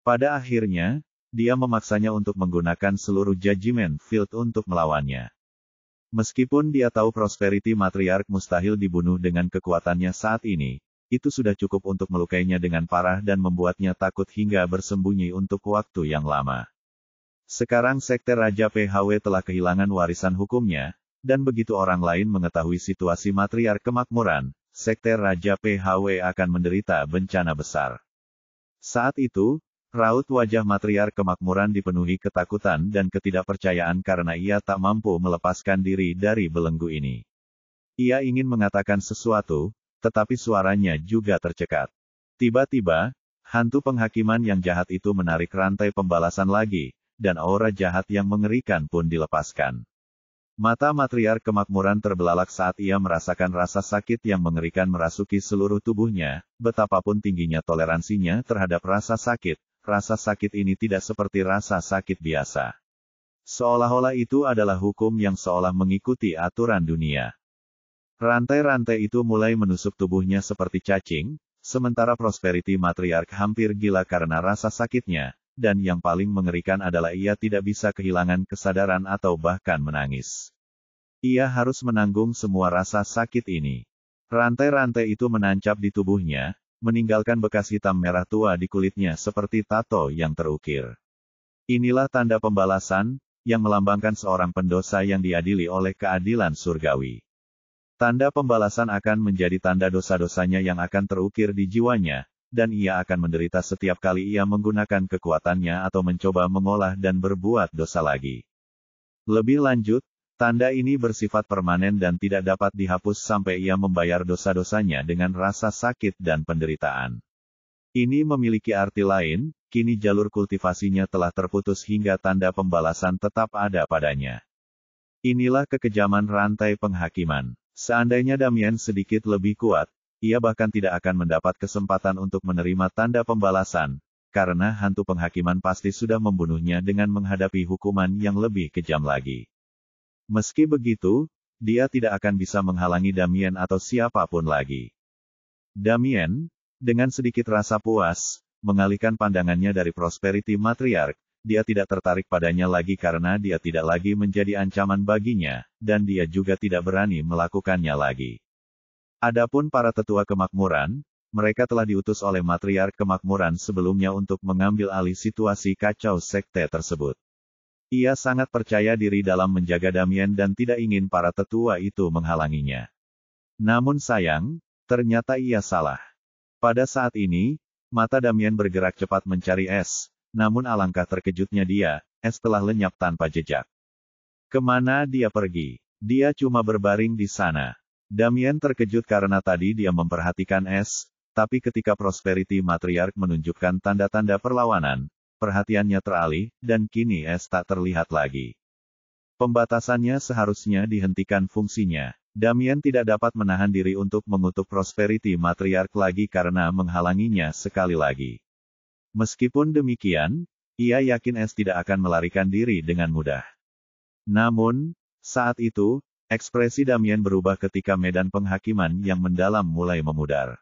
Pada akhirnya, dia memaksanya untuk menggunakan seluruh Judgment Field untuk melawannya. Meskipun dia tahu Prosperity Matriarch mustahil dibunuh dengan kekuatannya saat ini, itu sudah cukup untuk melukainya dengan parah dan membuatnya takut hingga bersembunyi untuk waktu yang lama. Sekarang Sekte Raja PHW telah kehilangan warisan hukumnya, dan begitu orang lain mengetahui situasi Matriarch Kemakmuran, Sekte Raja PHW akan menderita bencana besar. Saat itu, raut wajah Matriarch Kemakmuran dipenuhi ketakutan dan ketidakpercayaan karena ia tak mampu melepaskan diri dari belenggu ini. Ia ingin mengatakan sesuatu, tetapi suaranya juga tercekat. Tiba-tiba, hantu penghakiman yang jahat itu menarik rantai pembalasan lagi, dan aura jahat yang mengerikan pun dilepaskan. Mata Matriarch Kemakmuran terbelalak saat ia merasakan rasa sakit yang mengerikan merasuki seluruh tubuhnya, betapapun tingginya toleransinya terhadap rasa sakit. Rasa sakit ini tidak seperti rasa sakit biasa. Seolah-olah itu adalah hukum yang seolah mengikuti aturan dunia. Rantai-rantai itu mulai menusuk tubuhnya seperti cacing, sementara Prosperity Matriarch hampir gila karena rasa sakitnya, dan yang paling mengerikan adalah ia tidak bisa kehilangan kesadaran atau bahkan menangis. Ia harus menanggung semua rasa sakit ini. Rantai-rantai itu menancap di tubuhnya, meninggalkan bekas hitam merah tua di kulitnya seperti tato yang terukir. Inilah tanda pembalasan, yang melambangkan seorang pendosa yang diadili oleh keadilan surgawi. Tanda pembalasan akan menjadi tanda dosa-dosanya yang akan terukir di jiwanya, dan ia akan menderita setiap kali ia menggunakan kekuatannya atau mencoba mengolah dan berbuat dosa lagi. Lebih lanjut, tanda ini bersifat permanen dan tidak dapat dihapus sampai ia membayar dosa-dosanya dengan rasa sakit dan penderitaan. Ini memiliki arti lain, kini jalur kultivasinya telah terputus hingga tanda pembalasan tetap ada padanya. Inilah kekejaman rantai penghakiman. Seandainya Damien sedikit lebih kuat, ia bahkan tidak akan mendapat kesempatan untuk menerima tanda pembalasan, karena hantu penghakiman pasti sudah membunuhnya dengan menghadapi hukuman yang lebih kejam lagi. Meski begitu, dia tidak akan bisa menghalangi Damien atau siapapun lagi. Damien, Dengan sedikit rasa puas, mengalihkan pandangannya dari Prosperity Matriarch, dia tidak tertarik padanya lagi karena dia tidak lagi menjadi ancaman baginya, dan dia juga tidak berani melakukannya lagi. Adapun para tetua kemakmuran, mereka telah diutus oleh Matriark Kemakmuran sebelumnya untuk mengambil alih situasi kacau sekte tersebut. Ia sangat percaya diri dalam menjaga Damien dan tidak ingin para tetua itu menghalanginya. Namun sayang, ternyata ia salah. Pada saat ini, mata Damien bergerak cepat mencari es, namun alangkah terkejutnya dia, es telah lenyap tanpa jejak. Kemana dia pergi? Dia cuma berbaring di sana. Damien terkejut karena tadi dia memperhatikan es, tapi ketika Prosperity Matriarch menunjukkan tanda-tanda perlawanan, perhatiannya teralih, dan kini es tak terlihat lagi. Pembatasannya seharusnya dihentikan fungsinya. Damien tidak dapat menahan diri untuk mengutuk Prosperity Matriarch lagi karena menghalanginya sekali lagi. Meskipun demikian, ia yakin es tidak akan melarikan diri dengan mudah. Namun, saat itu, ekspresi Damien berubah ketika medan penghakiman yang mendalam mulai memudar.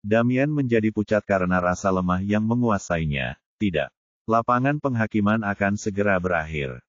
Damien menjadi pucat karena rasa lemah yang menguasainya. Tidak. Lapangan penghakiman akan segera berakhir.